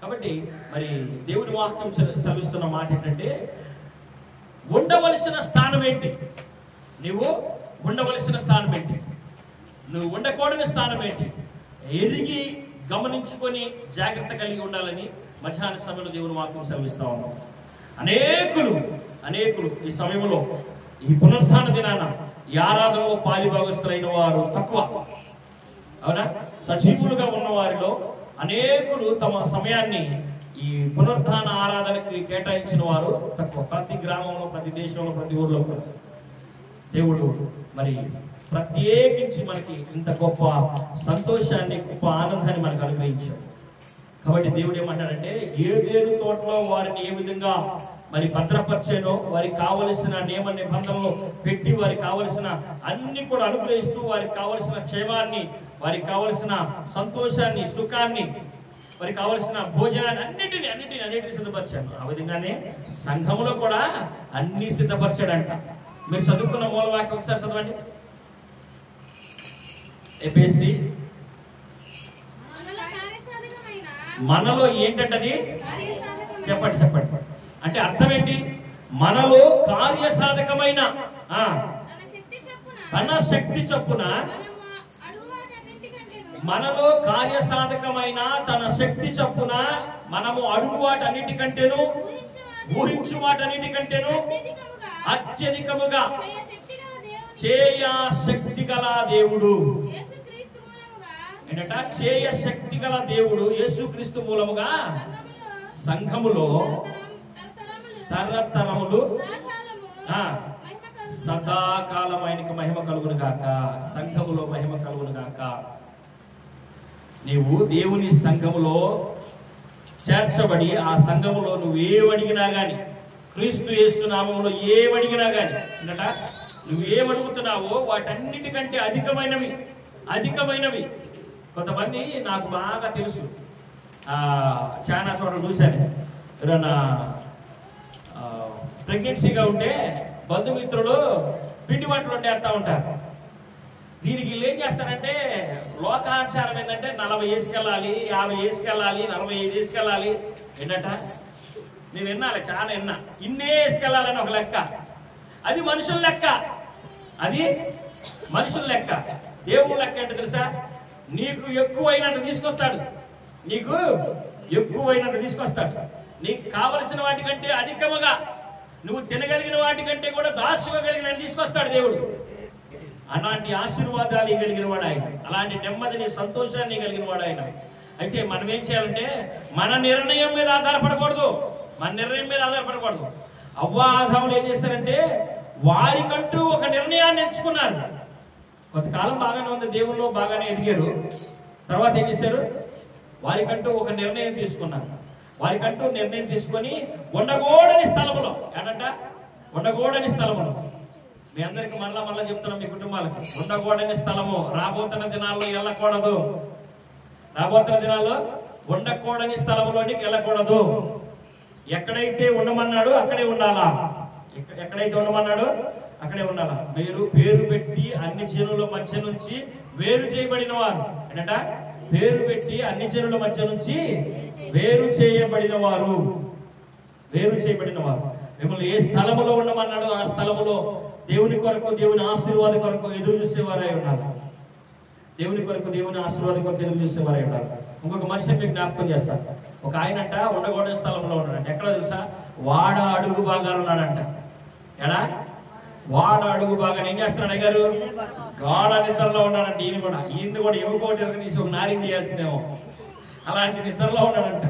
కాబట్టి మరి దేవుని వాక్యం సెలవిస్తున్న మాట ఏంటంటే, ఉండవలసిన స్థానం ఏంటి? నువ్వు ఉండవలసిన స్థానం ఏంటి? నువ్వు ఉండకూడని స్థానం ఏంటి? ఎరిగి గమనించుకొని జాగ్రత్త కలిగి ఉండాలని మధ్యాహ్న సమయంలో దేవుని వాక్యం సెలవిస్తా ఉన్నాం. అనేకులు ఈ సమయంలో ఈ పునరుత్థాన దినాన ఈ ఆరాధనలో పాలిభాగస్తులైన వారు తక్కువ. అవునా? సజీవులుగా ఉన్న వారిలో అనేకులు తమ సమయాన్ని ఈ పునరుద్ధాన ఆరాధనకి కేటాయించిన వారు తక్కువ. ప్రతి గ్రామంలో, ప్రతి దేశంలో, ప్రతి ఊర్లో కూడా దేవుడు మరి ప్రత్యేకించి మనకి ఇంత గొప్ప సంతోషాన్ని, గొప్ప ఆనందాన్ని మనకు అనుగ్రహించాడు. కాబట్టి దేవుడు ఏమంటాడంటే, ఏదేను తోటలో వారిని ఏ విధంగా మరి భద్రపరిచేనో, వారికి కావలసిన నియమ నిబంధనలు పెట్టి వారికి కావలసిన అన్ని కూడా అనుగ్రహిస్తూ, వారికి కావలసిన క్షేమాన్ని, వారికి కావలసిన సంతోషాన్ని, సుఖాన్ని, వారికి కావలసిన భోజనాన్ని అన్నిటిని సిద్ధపరిచాడు. ఆ విధంగానే సంఘములో కూడా అన్ని సిద్ధపరిచాడంట. మీరు చదువుకున్న మూలవాక్యం ఒకసారి చదవండి. ఎఫెసీ మనలో ఏంటంటది? చెప్పండి. అంటే అర్థం ఏంటి? మనలో కార్యసాధకమైన తన శక్తి చొప్పున, మనలో కార్యసాధకమైన తన శక్తి చొప్పున మనము అడుగు వాటన్నిటికంటేను, ఊహించు వాటన్నిటికంటేను అత్యధికముగా చేయ శక్తి గల దేవుడు. ఏంటంట? చేయ శక్తి గల దేవుడు యేసుక్రీస్తు మూలముగా సంఘములో తరతరములు సదాకాలం ఆయనకి మహిమ కలుగును గాక. సంఘములో మహిమ కలుగును గాక. నీవు దేవుని సంఘములో చేర్చబడి ఆ సంఘములో నువ్వేమడిగినా గాని, క్రీస్తు యేసు నామములో ఏమడిగినా గాని, ఏంటంట? నువ్వేమడుగుతున్నావో వాటన్నిటికంటే అధికమైనవి. కొంతమంది నాకు బాగా తెలుసు, చాలా చోట్ల చూశాను. ఏదన్నా ప్రెగ్నెన్సీగా ఉంటే బంధుమిత్రులు పిండి వంటలు వండేస్తా ఉంటారు. దీనికి వీళ్ళు ఏం చేస్తారంటే, లోకాచారం ఏంటంటే 40 వేసుకెళ్ళాలి, 50 వేసుకెళ్ళాలి, 45 వేసుకెళ్ళాలి. ఏంటంట? నేను విన్నాలి, చాలా విన్నా. ఇన్నే వేసుకెళ్ళాలని ఒక లెక్క. అది మనుషుల లెక్క. దేవుడు లెక్క ఏంటో తెలుసా? నీకు ఎక్కువైనంత తీసుకొస్తాడు. నీకు కావలసిన వాటికంటే అధికముగా, నువ్వు తినగలిగిన వాటికంటే కూడా దాచుకోగలిగిన తీసుకొస్తాడు దేవుడు. అలాంటి ఆశీర్వాదాలు కలిగిన వాడు ఆయన. అలాంటి నెమ్మదిని, సంతోషాన్ని కలిగిన వాడు ఆయన. అయితే మనం ఏం చేయాలంటే, మన నిర్ణయం మీద ఆధారపడకూడదు. అవ్వ ఆదాములు ఏం చేశారంటే, వారికంటూ ఒక నిర్ణయాన్ని ఎంచుకున్నారు. కొంతకాలం బాగానే ఉంది, దేవుల్లో బాగానే ఎదిగారు. తర్వాత ఏం చేశారు? వారికంటూ ఒక నిర్ణయం తీసుకున్నారు. వారికంటూ నిర్ణయం తీసుకొని ఉండకూడని స్థలములో, ఏంటంట? ఉండకూడని స్థలములో, మీ అందరికి మళ్ళా చెప్తున్నాం, మీ కుటుంబాలకు, ఉండకూడని స్థలము రాబోతున్న దినాల్లో వెళ్ళకూడదు. ఉండకూడని స్థలములోనికి వెళ్ళకూడదు. ఎక్కడైతే ఉండమన్నాడు అక్కడే ఉండాలా. మీరు పేరు పెట్టి అన్ని జనుల మధ్య నుంచి వేరు చేయబడిన వారు. ఏంటంట? పేరు పెట్టి అన్ని జనుల మధ్య నుంచి వేరు చేయబడిన వారు. మిమ్మల్ని ఏ స్థలములో ఉండమన్నాడో ఆ స్థలములో దేవుని కొరకు, దేవుని ఆశీర్వాద కొరకు ఎదురు చూసేవారై ఉన్నారు. ఇంకొక మనిషిని మీకు జ్ఞాపకం చేస్తారు. ఒక ఆయనంట ఉండకూడని స్థలంలో ఉన్నాడంట. ఎక్కడ తెలుసా? వాడ అడుగు భాగాలు ఉన్నాడంట. వాడ అడుగు భాగాన్ని ఏం చేస్తున్నాడు అయ్యారు? గాఢ నిద్రలో ఉన్నాడంట. ఈయన కూడా ఎముకోటి తీసి ఒక నారింగ్ చేయాల్సిందేమో, అలాంటి నిద్రలో ఉన్నాడంట.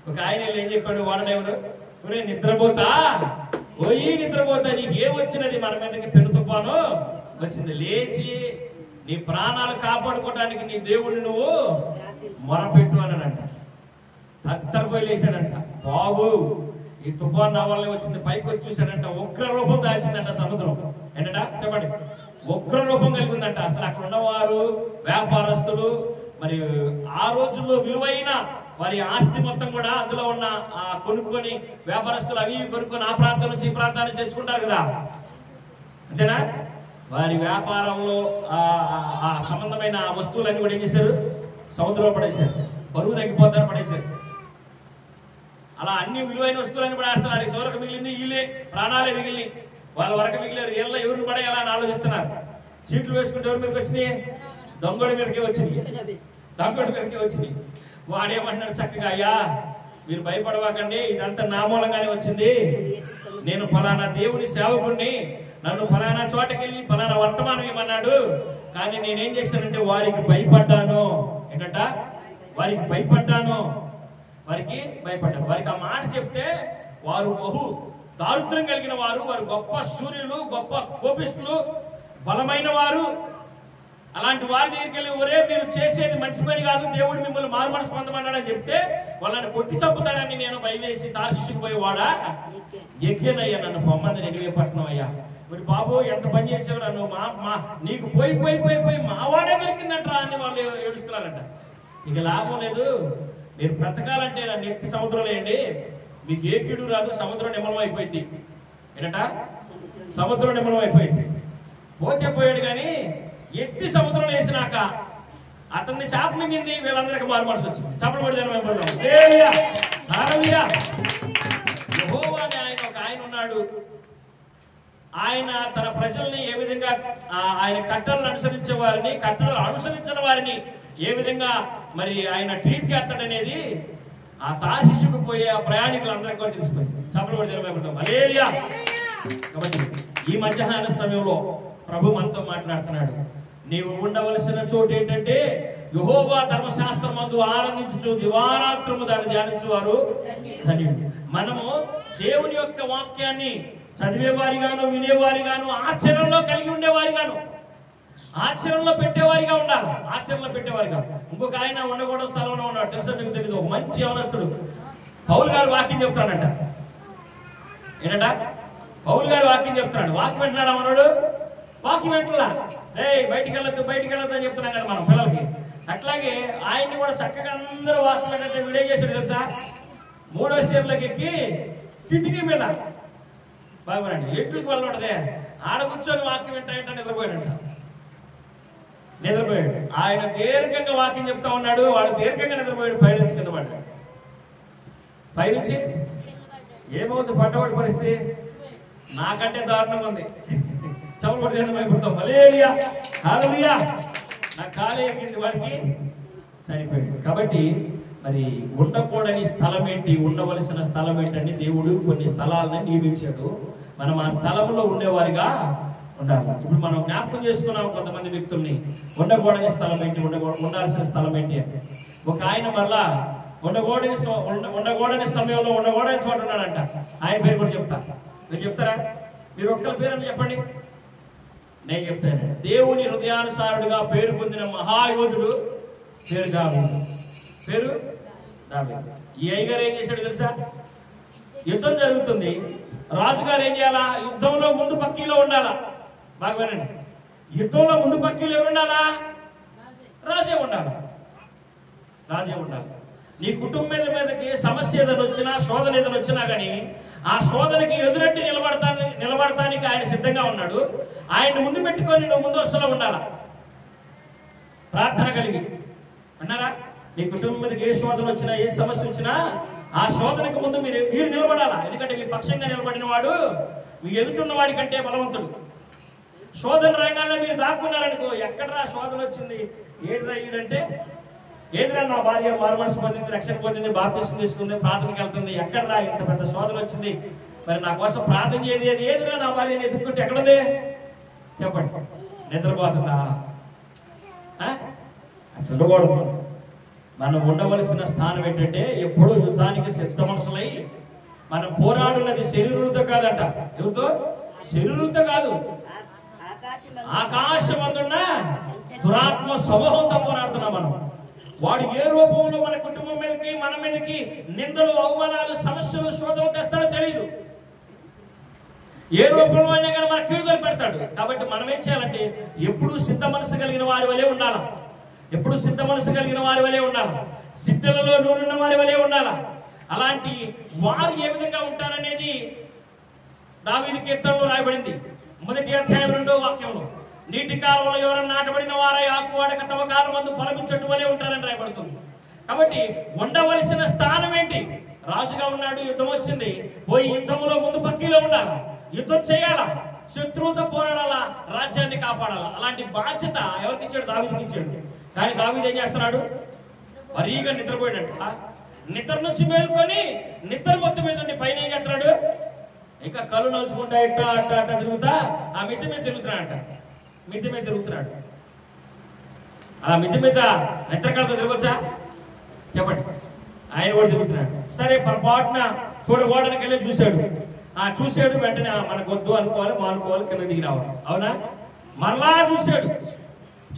ఒక ఆయన ఏం చెప్పాడు? వాడనెవరు? నిద్రపోతా నీకు ఏమొచ్చినది? మన మీదకి పెను తుఫాను వచ్చింది. లేచి నీ ప్రాణాలు కాపాడుకోవడానికి నీ దేవుడిని నువ్వు మొరపెట్టు అన్నాడంట. తత్తరపోయి లేచాడంట. బాబు, ఈ తుఫాన్ నా వల్లే వచ్చింది. పైకి వచ్చి చూశాడంట, ఉగ్ర రూపం దాల్చిందంట సముద్రం. ఏంటంట? చెప్పండి. ఉగ్ర రూపం కలిగిందంట. అసలు అక్కడ ఉన్నవారు, వ్యాపారస్తులు, మరి ఆ రోజుల్లో విలువైన వారి ఆస్తి మొత్తం కూడా అందులో ఉన్న కొనుక్కొని, వ్యాపారస్తులు అవి కొనుక్కొని ఆ ప్రాంతం నుంచి ఈ ప్రాంతానికి తెచ్చుకుంటారు కదా, అంతేనా? వారి వ్యాపారంలో ఆ సంబంధమైన వస్తువులన్నీ కూడా ఏం చేశారు? సముద్రంలో పడేశారు. బరువు తగ్గిపోతారని పడేశారు. అలా అన్ని విలువైన వస్తువులన్నీ పడేస్తున్నారు. చివరికి మిగిలింది వీళ్ళే, ప్రాణాలే మిగిలినాయి. వాళ్ళ వరకు మిగిలినారు. వీళ్ళ ఎవరిని పడేయాలని ఆలోచిస్తున్నారు. చీట్లు వేసుకుంటే ఎవరి మీదకి వచ్చినాయి? దొంగడి మీదకే వచ్చినాయి. వాడేమంటున్నాడు చక్కగా, అయ్యా మీరు భయపడవాకండి, ఇదంతా నా మూలంగానే వచ్చింది. నేను ఫలానా దేవుని సేవకుడిని, నన్ను ఫలానా చోటకెళ్ళి ఫలానా వర్తమానం ఇవ్వమన్నాడు. కానీ నేనేం చేశానంటే వారికి భయపడ్డాను. ఏంటంట? వారికి భయపడ్డాను. వారికి ఆ మాట చెప్తే వారు బహు దారుద్ర్యం కలిగిన వారు, వారు గొప్ప సూర్యులు, గొప్ప కోపిష్ఠులు, బలమైన వారు. అలాంటి వారి దగ్గరికి వెళ్ళి ఒరే మీరు చేసేది మంచి పని కాదు, దేవుడు మిమ్మల్ని మారు మనసు పొందమన్నాడని చెప్తే వాళ్ళని కొట్టి చంపుతారని నేను భయవేసి తార్షీషుకు పోయేవాడా, ఎక్కేనయ్యా నన్ను పొమ్మంది నినివే పట్టణం అయ్యా. మరి బాబు ఎంత పని చేసేవారు నువ్వు, నీకు పోయి మావాడే దొరికిందంటరా అని వాళ్ళు ఏడుస్తున్నారంట. ఇక లాభం లేదు, మీరు బ్రతకాలంటే నన్ను ఎత్తి సముద్రంలో వేయండి, మీకు ఏ కీడు రాదు, సముద్రం నిమ్మలం అయిపోయింది. ఏంటంట? సముద్రం నిమ్మలం అయిపోయింది. పోతే పోయాడు కానీ ఎత్తి సముద్రంలో వేసినాక అతన్ని చాప మింగింది, వీళ్ళందరికీ మారు మనసు వచ్చింది. చప్పలు పడి యెహోవా అనే ఆయన ఉన్నాడు. ఆయన తన ప్రజల్ని ఏ విధంగా ఆయన కట్టలను అనుసరించే వారిని, కట్టలు అనుసరించిన వారిని ఏ విధంగా మరి ఆయన ట్రీట్ చేస్తాడనేది ఆ తార్షీషుకు పోయే ఆ ప్రయాణికులందరికీ కూడా తెలిసిపోయింది. చప్పలు పడి హల్లెలూయా. కాబట్టి ఈ మధ్యాహ్న సమయంలో ప్రభు మనతో మాట్లాడుతున్నాడు. నీవు ఉండవలసిన చోటు ఏంటంటే యెహోవా ధర్మశాస్త్రమందు ఆనందించు దివారాత్రము దాన్ని ధ్యానించువారు ధన్యులు. మనము దేవుని యొక్క వాక్యాన్ని చదివేవారిగాను, వినేవారిగాను, ఆచరణలో కలిగి ఉండేవారిగాను, ఆచరణలో పెట్టేవారిగా ఉండాలి. ఆచరణలో పెట్టేవారిగా. ఇంకొక ఆయన ఉండకూడదు స్థలంలో ఉన్నాడు, తెలుసా మీకు తెలియదు, ఒక మంచి యవనస్తుడు పౌలు గారు వాక్యం చెప్తాడంట. ఏంటంట? పౌలు గారు వాక్యం చెప్తున్నాడు. వాక్యం వింటున్నాడు మనోడు, వాక్యం వింటున్నా, బయటికి వెళ్ళొద్దు అని చెప్తున్నాం కదా మనం పిల్లలకి. అట్లాగే ఆయన్ని కూడా చక్కగా అందరూ వాక్యం ఏంటంటే వీడేం చేశాడు తెలుసా, 3వ స్టేర్లోకి ఎక్కి కిటికీ మీద బాగుండండి ఎట్లుకి వెళ్ళుంటదే ఆడ కూర్చొని వాక్యం వింటా నిద్రపోయాడంట. నిద్రపోయాడు. ఆయన దీర్ఘంగా వాక్యం చెప్తా ఉన్నాడు, వాడు దీర్ఘంగా నిద్రపోయాడు. పైనుంచి కింద పడ్డాడు. పైనుంచి ఏమవుతుంది పడ్డవాడి పరిస్థితి? నాకంటే దారుణంగా ఉంది. హల్లెలూయా హల్లెలూయా. నా కాలు ఎక్కింది, వాడికి చనిపోయాడు. కాబట్టి మరి ఉండకూడని స్థలం ఏంటి, ఉండవలసిన స్థలం ఏంటని దేవుడు కొన్ని స్థలాలను నియమించాడు. మనం ఆ స్థలంలో ఉండేవారిగా ఉండాలి. ఇప్పుడు మనం జ్ఞాపకం చేసుకున్నాం కొంతమంది వ్యక్తుల్ని. ఉండకూడని స్థలం ఏంటి, ఉండాల్సిన స్థలం ఏంటి అంటే ఒక ఆయన మళ్ళా ఉండకూడని సమయంలో ఉండకూడని చోట ఉన్నాడంట. ఆయన పేరు కూడా చెప్తా. మీరు చెప్తారా? మీరు ఒక్కరి పేరు అని చెప్పండి, నేను చెప్తాను. దేవుని హృదయానుసారుడుగా పేరు పొందిన మహాయోధుడు పేరు దావీదు. పేరు దావీదు. ఈ అయ్యగారు ఏం చేశాడు తెలుసా? యుద్ధం జరుగుతుంది, రాజుగారు ఏం చేయాలా? యుద్ధంలో ముందు పక్కీలో ఉండాలా. బాగా వినండి, యుద్ధంలో ముందు పక్కీలో ఎవరు ఉండాలా? రాజే ఉండాలి. రాజే ఉండాలి. నీ కుటుంబం మీదకి సమస్య ఏదైనా వచ్చినా, శోధన ఏదైనా వచ్చినా కానీ ఆ శోధనకి ఎదురెట్టి నిలబడటానికి ఆయన సిద్ధంగా ఉన్నాడు. ఆయన ముందు పెట్టుకొని నువ్వు ముందు వరుసలో ఉండాలా, ప్రార్థన కలిగి. అన్నారా? నీ కుటుంబం మీదకి ఏ శోధన వచ్చినా, ఏ సమస్య వచ్చినా ఆ శోధనకు ముందు మీరు నిలబడాలా. ఎందుకంటే మీ పక్షంగా నిలబడిన వాడు మీ ఎదుటిన్న వాడి కంటే బలవంతుడు. శోధన రంగాల్లో మీరు దాక్కున్నారనుకో, ఎక్కడరా శోధన వచ్చింది, ఏడ్రా ఈడంటే, ఏదిరా నా భార్య మారు మనసు పొందింది, రక్షణ పొందింది, బాప్తిసం తీసుకుంది, ప్రార్థనకి వెళ్తుంది, ఎక్కడరా ఇంత పెద్ద శోధన వచ్చింది, మరి నా కోసం ప్రార్థన చేయదు, ఏదిరా నా భార్యని ఎదుర్కొంటే ఎక్కడదే చెప్పండి. నిద్రపోతుందా? ఉండకూడదు. మనం ఉండవలసిన స్థానం ఏంటంటే ఎప్పుడూ యుద్ధానికి సిద్ధ మనసులై మనం పోరాడున్నది శరీరులతో కాదంట. ఎవరితో? శరీరులతో కాదు, ఆకాశమందున్న దురాత్మ సమూహంతో పోరాడుతున్నాం మనం. వాడు ఏ రూపంలో మన కుటుంబం మీదకి, మన మీదకి నిందలు, అవమానాలు, సమస్యలు, శోధనలు తెస్తాడో తెలియదు. ఏ రూపంలో అయినా కానీ మన కీడుదలు పెడతాడు. కాబట్టి మనం ఏం చేయాలంటే ఎప్పుడు సిద్ధ మనసు కలిగిన వారి వలె ఉండాలి. ఎప్పుడు సిద్ధ మనసు కలిగిన వారి వలె ఉండాలి. సిద్ధులలో నూనెన్న వారి వలె ఉండాలి. అలాంటి వారు ఏ విధంగా ఉంటారనేది దావీదు కీర్తనలో రాయబడింది. 1వ అధ్యాయం 2వ వాక్యంలో, నీటి కాలంలో ఎవరైనా నాటబడిన వారై ఆకువాడక తమ కాలం మందు ఫలమిచ్చట్టు వలె ఉంటారని రాయబడుతుంది. కాబట్టి ఉండవలసిన స్థానం ఏంటి? రాజుగా ఉన్నాడు, యుద్ధం వచ్చింది, పోయి యుద్ధంలో ముందు పక్కీలో ఉండాలి, యుద్ధం చేయాలా, శత్రువులతో పోరాడాలా, రాజ్యాన్ని కాపాడాలా. అలాంటి బాధ్యత ఎవరికి ఇచ్చాడు? దావీదుకి ఇచ్చాడు. కానీ దావీదు ఏం చేస్తున్నాడు? మరీగా నిద్రపోయాడంట. నిద్ర నుంచి మేలుకొని నిద్ర మొత్తం మీద ఉండి పైన ఏం చేస్తున్నాడు? ఇంకా కళ్ళు నలుచుకుంటా ఇట్టా అట్టా అట్టా తిరుగుతా ఆ మిద్దె మీద తిరుగుతున్నాడంట. మిద్దె మీద తిరుగుతున్నాడు. అలా మిద్ది మీద నిద్రకాలతో తిరగొచ్చా చెప్పండి. ఆయన కూడా తిరుగుతున్నాడు. సరే పొరపాటున చూడగోడనికి వెళ్ళి చూశాడు వెంటనే మనకు వద్దు అనుకోవాలి, మానుకోవాలి, కింద దిగి రావాలి. అవునా? మరలా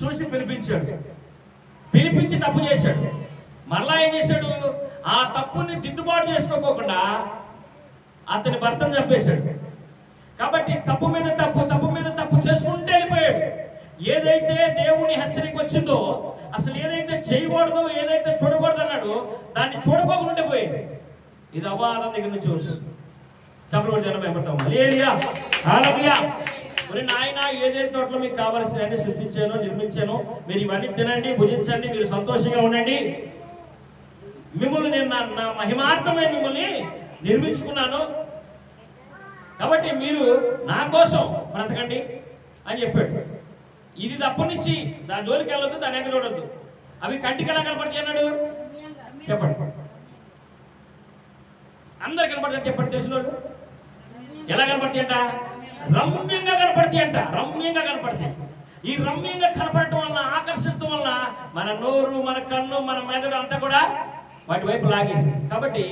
చూసి పిలిపించి తప్పు చేశాడు. మరలా ఏం చేశాడు? ఆ తప్పుని దిద్దుబాటు చేసుకోకుండా అతని భర్తను చంపేశాడు. కాబట్టి తప్పు మీద తప్పు చేసుకుంటూ వెళ్ళిపోయాడు. ఏదైతే దేవుని హెచ్చరిక వచ్చిందో, అసలు ఏదైతే చేయకూడదు, ఏదైతే చూడకూడదు అన్నాడో దాన్ని చూడకోకుండా పోయింది. ఇది అవాదం దగ్గర నుంచి వస్తుంది. చెప్పకూడదు జనం ఏమంటాం, నాయన ఏదైతే తోటలో మీకు కావాల్సినవన్నీ సృష్టించాను, నిర్మించాను, మీరు ఇవన్నీ తినండి, భుజించండి, మీరు సంతోషంగా ఉండండి, మిమ్మల్ని నేను నా మహిమార్థమే మిమ్మల్ని నిర్మించుకున్నాను, కాబట్టి మీరు నా కోసం బ్రతకండి అని చెప్పాడు. ఇది తప్పటి నుంచి దాని జోలికి వెళ్ళొద్దు, దాని వెనక చూడొద్దు. అవి కంటికి ఎలా కనపడతాయి అన్నాడు చెప్పండి. అందరు కనపడతాయి చెప్పండి. తెలిసినోడు ఎలా కనపడతాయి అంట? రమ్యంగా కనపడతాయి అంట. రమ్యంగా కనపడతాయి. ఈ రమ్యంగా కనపడటం వల్ల, ఆకర్షించడం వల్ల మన నోరు, మన కన్ను, మన మెదడు అంతా కూడా వాటి వైపు లాగేసింది. కాబట్టి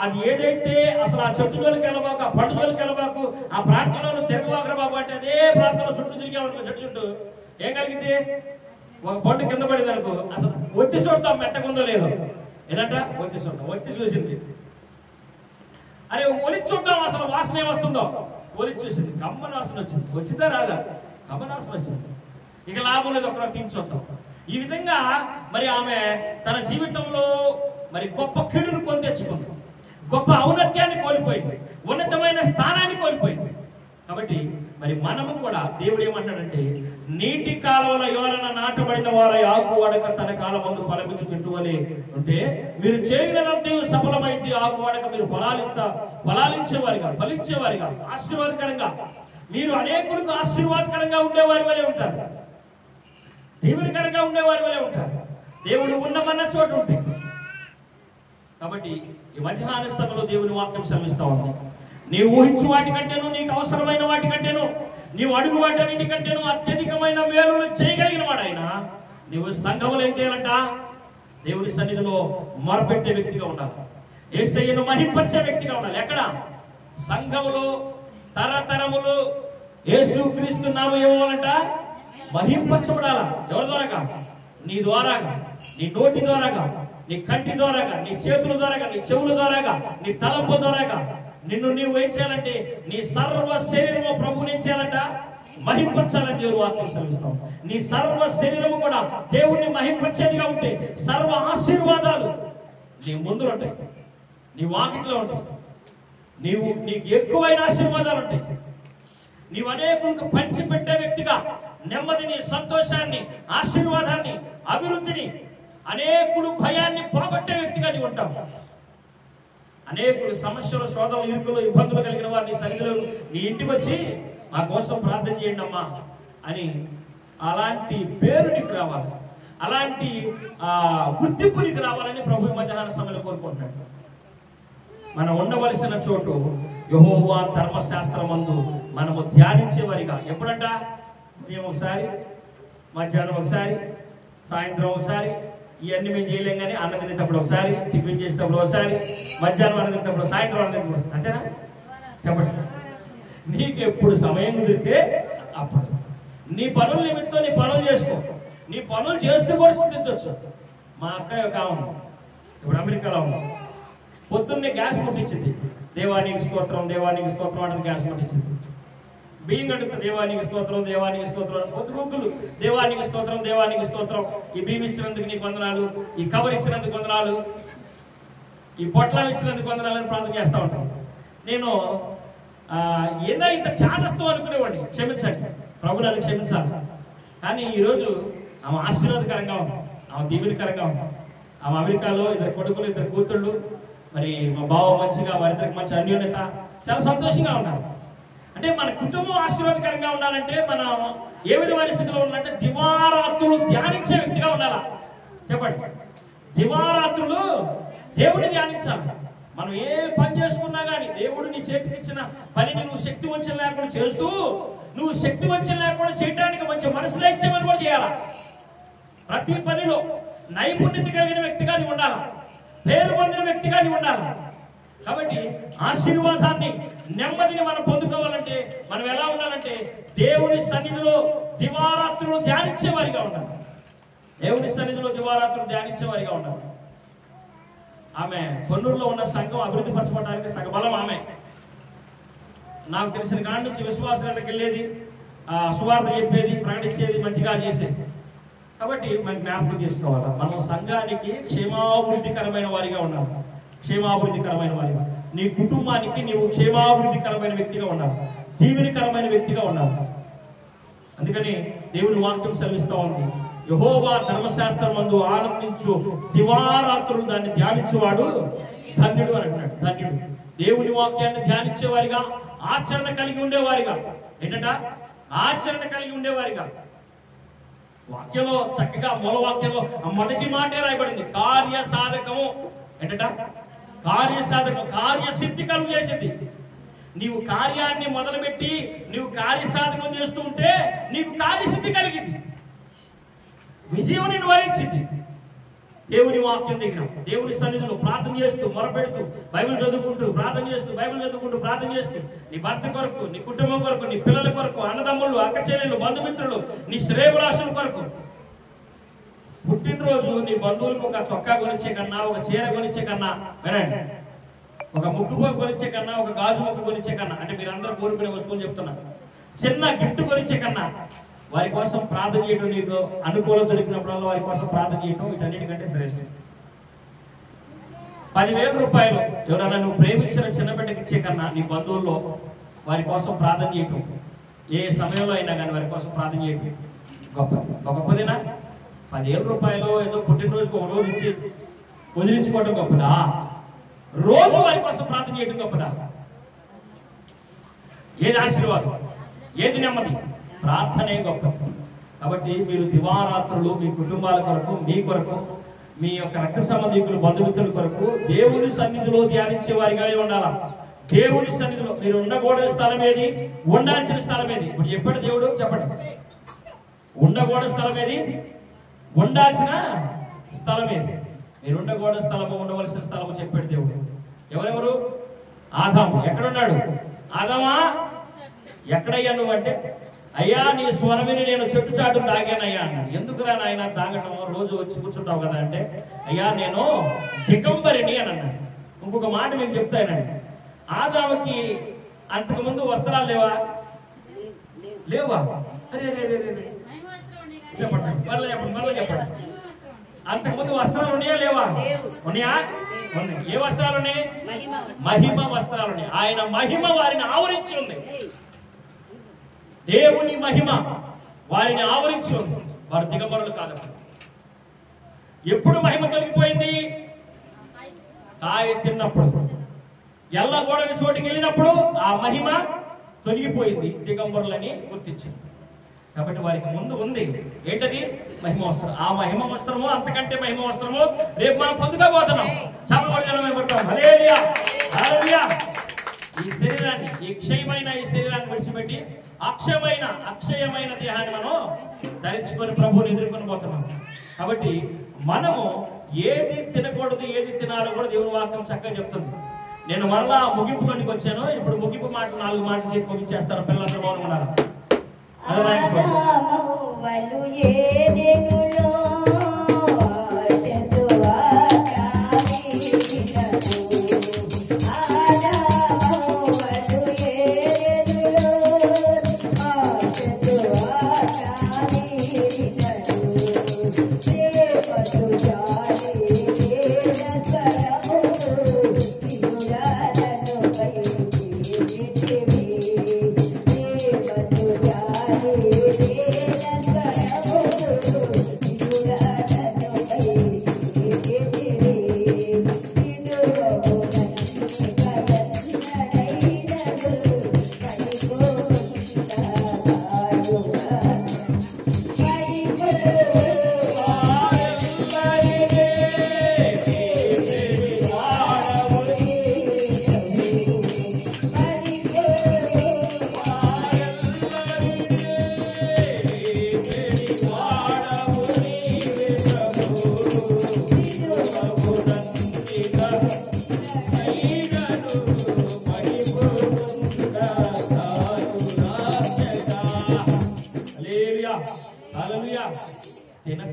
అది ఏదైతే అసలు ఆ చెట్టు జోలికి వెళ్ళబాకు, ఆ పండు జోలికి వెళ్ళబాకు, ఆ ప్రాంతంలో తిరగబాకురా బాబు అంటే అదే ప్రాంతంలో చుట్టూ తిరిగామనుకో, చెట్టు చుట్టూ ఏం కలిగింది? ఒక పండు కింద పడింది అనుకో, అసలు ఒత్తి చూడతాం మెత్తకుందో లేదో. ఏదంట? ఒత్తి చూద్దాం. ఒత్తి చూసింది. అరే ఒలిచి చూద్దాం అసలు వాసన ఏమొస్తుందో. ఒలిచి చూసింది, కమ్మన వాసన వచ్చింది. వచ్చిందా రాదా? కమ్మన వాసన వచ్చింది. ఇక లాభం లేదు, ఒకరు తీర్చొద్దాం. ఈ విధంగా మరి ఆమె తన జీవితంలో మరి గొప్ప కీడును కొని తెచ్చుకుంది, గొప్ప ఔన్నత్యాన్ని కోల్పోయింది, ఉన్నతమైన స్థానాన్ని కోల్పోయింది. కాబట్టి మరి మనము కూడా దేవుడు ఏమంటాడంటే, నీటి కాలువల యోరన నాటబడిన వారి ఆకు వాడక తన కాలం ముందు ఫలమిచ్చు చెట్టు అని ఉంటే, మీరు చేయగలంతే సఫలమైంది ఆకు వాడక మీరు ఫలించేవారిగా ఆశీర్వాదకరంగా, మీరు అనేకులకు ఆశీర్వాదకరంగా ఉండేవారి వలె ఉంటారు, దేవునికరంగా ఉండేవారి వలె ఉంటారు. దేవుడు ఉన్నమన్న చోటు ఉంటాయి. కాబట్టి ఈ మధ్యాహ్న సమయంలో దేవుని వాక్యం శ్రమిస్తా ఉంది. నీవు ఊహించు వాటికంటేను, నీకు అవసరమైన వాటికంటేను, నీవు అడుగు వాటన్నిటికంటేను అత్యధికమైన మేలులు చేయగలిగిన వాడైనా నీవు సంఘములో ఏం చేయాలంట? దేవుని సన్నిధిలో మొరపెట్టే వ్యక్తిగా ఉండాలి. యేసయ్యను మహింపరిచే వ్యక్తిగా ఉండాలి. ఎక్కడ? సంఘములో తరతరములు యేసుక్రీస్తు నామం ఏమోనంట మహింపరచబడాలా. ఎవరి ద్వారాగా? నీ ద్వారాగా, నీ నోటి ద్వారాగా, నీ కంటి ద్వారాగా, నీ చేతుల ద్వారాగా, నీ చెవుల ద్వారాగా, నీ తలంపు ద్వారాగా నిన్ను నీవు ఏం చేయాలంటే, నీ సర్వ శరీరము ప్రభువుని ఏం చేయాలంట? మహింపరచాలని దేవుడు వాక్యం సెలవిస్తాం. నీ సర్వ శరీరము కూడా దేవుణ్ణి మహింపరిచేదిగా ఉంటే సర్వ ఆశీర్వాదాలు నీ ముందు ఉంటాయి, నీ వాకిట్లో ఉంటాయి. నీకు ఎక్కువైన ఆశీర్వాదాలు ఉంటాయి. నీవు అనేకులకు పంచిపెట్టే వ్యక్తిగా నెమ్మదిని, సంతోషాన్ని, ఆశీర్వాదాన్ని, అభివృద్ధిని, అనేకులు భయాన్ని పోగొట్టే వ్యక్తిగా నీవు ఉంటావు. అనేకులు సమస్యలు, శోధనలు, ఇరుకులు, ఇబ్బందులు కలిగిన వారిని సన్నిధిలో నీ ఇంటికి వచ్చి మా కోసం ప్రార్థన చేయండి అమ్మా అని అలాంటి పేరు నీకు రావాలి, అలాంటి గుర్తింపు నీకు రావాలని ప్రభు మధ్యాహ్న సమయంలో కోరుకుంటున్నాడు. మనం ఉండవలసిన చోటు యెహోవా ధర్మశాస్త్రమందు మనము ధ్యానించేవారిగా. ఎప్పుడంట? ఉదయం ఒకసారి, మధ్యాహ్నం ఒకసారి, సాయంత్రం ఒకసారి. ఇవన్నీ మేము చేయలేం కానీ అన్నం తినేటప్పుడు ఒకసారి, టిఫిన్ చేసేటప్పుడు ఒకసారి, మధ్యాహ్నం అన్నం తినేటప్పుడు, సాయంత్రం అన్నం తినేటప్పుడు. అంతేనా? చెప్పండి. నీకు ఎప్పుడు సమయం కుదిరితే అప్పుడు నీ పనుల నిమిత్తం నీ పనులు చేసుకో. నీ పనులు చేస్తూ కూడా స్థుతించవచ్చు. మా అక్క ఒక ఇప్పుడు అమెరికాలో ఉంది. పొద్దున్నే గ్యాస్ ముట్టించింది. దేవానికి స్తోత్రం, దేవానికి స్తోత్రం అంటే గ్యాస్ ముట్టించింది. బియ్యం కడుగుతా, దేవానికి స్తోత్రం, దేవానికి స్తోత్రం. పొద్దుగుగ్గులు, దేవానికి స్తోత్రం, దేవానికి స్తోత్రం. ఈ బియ్యం ఇచ్చినందుకు నీకు వందనాలు, ఈ కవర్ ఇచ్చినందుకు వందనాలు, ఈ పొట్లాలు ఇచ్చినందుకు వందనాలు అని ప్రార్థన చేస్తూ ఉంటాను. నేను ఏదో ఇంత చాదస్తం అనుకునేవాడిని. క్షమించండి, ప్రభు నన్ను క్షమించాలి. కానీ ఈరోజు ఆమె ఆశీర్వాదకరంగా ఉంది, ఆమె దీవెనకరంగా ఉంది. ఆమె అమెరికాలో 2 కొడుకులు 2 కూతుళ్ళు, మరి మా బావ మంచిగా, వారిద్దరికి మంచి అన్యోన్యత, చాలా సంతోషంగా ఉన్నారు. అంటే మన కుటుంబం ఆశీర్వాదకరంగా ఉండాలంటే మనం ఏ విధమైన స్థితిలో ఉండాలంటే దివారాత్రులు ధ్యానించే వ్యక్తిగా ఉండాలా. చెప్పండి. దివారాత్రులు దేవుడిని ధ్యానించాలి. మనం ఏ పని చేసుకున్నా కానీ దేవుడు నీ చేతికి ఇచ్చిన పనిని నువ్వు శక్తి వంచన లేకుండా చేస్తూ, నువ్వు శక్తి వంచన లేకుండా చేయడానికి మంచి మనసులో ఇచ్చేమని కూడా చేయాలా. ప్రతి పనిలో నైపుణ్యత కలిగిన వ్యక్తిగా నీవు ఉండాలి, పేరు పొందిన వ్యక్తిగా నీవు ఉండాలి. కాబట్టి ఆశీర్వాదాన్ని, నెమ్మదిని మనం పొందుకోవాలంటే మనం ఎలా ఉండాలంటే దేవుని సన్నిధిలో దివారాత్రులు ధ్యానించేవారిగా ఉండాలి. దేవుని సన్నిధిలో దివారాత్రులు ధ్యానించేవారిగా ఉండాలి. ఆమె కొన్నూరులో ఉన్న సంఘం అభివృద్ధి పరచబడడానికి సగబలం ఆమె. నాకు తెలిసిన కాడి నుంచి విశ్వాసాలకు వెళ్ళేది, సువార్త చెప్పేది, ప్రకటించేది, మంచిగా చేసేది. కాబట్టి మనం జ్ఞాపకం చేసుకోవాలి, మనం సంఘానికి క్షేమాభివృద్ధికరమైన వారిగా ఉండాలి. క్షేమాభివృద్ధికరమైన వారిగా, నీ కుటుంబానికి నీవు క్షేమాభివృద్ధికరమైన వ్యక్తిగా ఉండాలి, దీవెనకరమైన వ్యక్తిగా ఉండాలి. అందుకని దేవుని వాక్యం సెలవిస్తా ఉంది, యెహోవా ధర్మశాస్త్రమందు ఆనందించు దివారాత్రులు దాన్ని ధ్యానించేవాడు ధన్యుడు అని అంటున్నాడు. ధన్యుడు. దేవుని వాక్యాన్ని ధ్యానించేవారిగా, ఆచరణ కలిగి ఉండేవారిగా. ఏంటంట? ఆచరణ కలిగి ఉండేవారిగా. వాక్యంలో చక్కగా మూలవాక్యంలో మొదటి మాటే రాయబడింది, కార్య సాధకము. ఏంటంట? కార్య సాధకం, కార్యసిద్ధి కలుగు చేసింది. నీవు కార్యాన్ని మొదలుపెట్టి నీవు కార్యసాధకం చేస్తూ ఉంటే నీకు కార్యసిద్ధి కలిగింది, విజయం నిన్ను వరించింది. దేవుని వాక్యం దగ్గర దేవుని సన్నిధిలో ప్రార్థన చేస్తూ, మొరపెడుతూ, బైబిల్ చదువుకుంటూ ప్రార్థన చేస్తూ, బైబిల్ చదువుకుంటూ ప్రార్థన చేస్తూ, నీ భర్త కొరకు, నీ కుటుంబం కొరకు, నీ పిల్లల కొరకు, అన్నదమ్ములు, అక్క చెల్లెలు, బంధుమిత్రులు, నీ శ్రేయభిలాషుల కొరకు. పుట్టినరోజు నీ బంధువులకు ఒక చొక్కా కొనిచ్చే కన్నా, ఒక చీర కొనిచ్చే కన్నా, వినండి, ఒక ముగ్గు కొనిచ్చే కన్నా, ఒక గాజు ముగ్గు కొనిచ్చే కన్నా, అంటే మీరు అందరూ కోరుకునే వస్తువులు చెప్తున్నా, చిన్న గిఫ్ట్ కొనిచ్చే కన్నా వారి కోసం ప్రార్థన చేయడం, నీకు అనుకూలం దొరికినప్పుడల్లా వారి కోసం ప్రార్థన చేయడం వీటన్నిటికంటే శ్రేష్టం. 10,000 రూపాయలు ఎవరైనా నువ్వు ప్రేమించిన చిన్న బిడ్డకి ఇచ్చే కన్నా నీ బంధువుల్లో వారి కోసం ప్రార్థన చేయటం, ఏ సమయంలో అయినా కానీ వారి కోసం ప్రార్థన చేయటం గొప్పదేనా? 10,000 రూపాయలు ఏదో పుట్టినరోజుకి ఒక రోజు ఇచ్చి వదిలించుకోవడం గొప్పదా? రోజు వారి కోసం ప్రార్థన చేయడం గొప్పదా? ఏది ఆశీర్వాదం, ఏది నెమ్మది? ప్రార్థనే గొప్ప. కాబట్టి మీరు దివారాత్రులు మీ కుటుంబాల కొరకు, మీ కొరకు, మీ యొక్క రక్త సంబంధికులు, బంధుమిత్రుల కొరకు దేవుని సన్నిధిలో ధ్యానించే వారిగా ఉండాలా. దేవుని సన్నిధిలో మీరు ఉండకూడని స్థలం ఏది, ఉండాల్సిన స్థలం ఏది? ఇప్పుడు చెప్పండి, దేవుడు చెప్పండి. ఉండకూడని స్థలం ఏది, ఉండాల్సిన స్థలం ఏది? మీరు ఉండకూడని స్థలము, ఉండవలసిన స్థలము చెప్పాడు దేవుడు. ఎవరెవరు? ఆదాము. ఎక్కడున్నాడు? ఆదామా ఎక్కడయ్యా నువ్వు అంటే, అయ్యా నీ స్వరమిని నేను చెట్టు చాటు తాగానయ్యా అన్నాడు. ఎందుకురా నాయన తాగటం, రోజు వచ్చి కూర్చుంటావు కదా అంటే, అయ్యా నేను దిగంబరిని అని అన్నాడు. ఇంకొక మాట మీకు చెప్తానండి, ఆదాముకి అంతకుముందు వస్త్రాలు లేవా? లేవా? అరే చెప్పండి, మరలా చెప్పండి. అంతకుముందు వస్త్రాలు ఉన్నాయా లేవా? ఉన్నాయా? ఉన్నాయి. ఏ వస్త్రాలు ఉన్నాయి? మహిమ వస్త్రాలు ఉన్నాయి. ఆయన మహిమ వారిని ఆవరించి ఉంది. దేవుని మహిమ వారిని ఆవరించి ఉంది. వారు దిగంబరులు కాదు. ఎప్పుడు మహిమ తొలగిపోయింది? కాయ తిన్నప్పుడు, ఎల్లగోడని చోటికి వెళ్ళినప్పుడు ఆ మహిమ తొలగిపోయింది, దిగంబరులని గుర్తించింది. కాబట్టి వారికి ముందు ఉంది ఏంటది? మహిమ వస్త్రం. ఆ మహిమ వస్త్రము, అంతకంటే మహిమ వస్త్రము రేపు మనం పొందుకోబోతున్నాం. చాపబడతాం. హల్లెలూయా, హల్లెలూయా. ఈ శరీరాన్ని, ఈ క్షయమైన ఈ శరీరాన్ని విడిచిపెట్టి అక్షయమైన దేహాన్ని మనం ధరించుకొని ప్రభువుని ఎదుర్కొని పోతున్నాం. కాబట్టి మనము ఏది తినకూడదు, ఏది తినాలో కూడా దేవుని వాక్యం చక్కగా చెప్తుంది. నేను మరలా ముగింపు కొనికి వచ్చాను. ఇప్పుడు ముగింపు మాట 4 మాటలు చెప్పి ముగించేస్తాను. పిల్లలందరూ బాగున్నారా?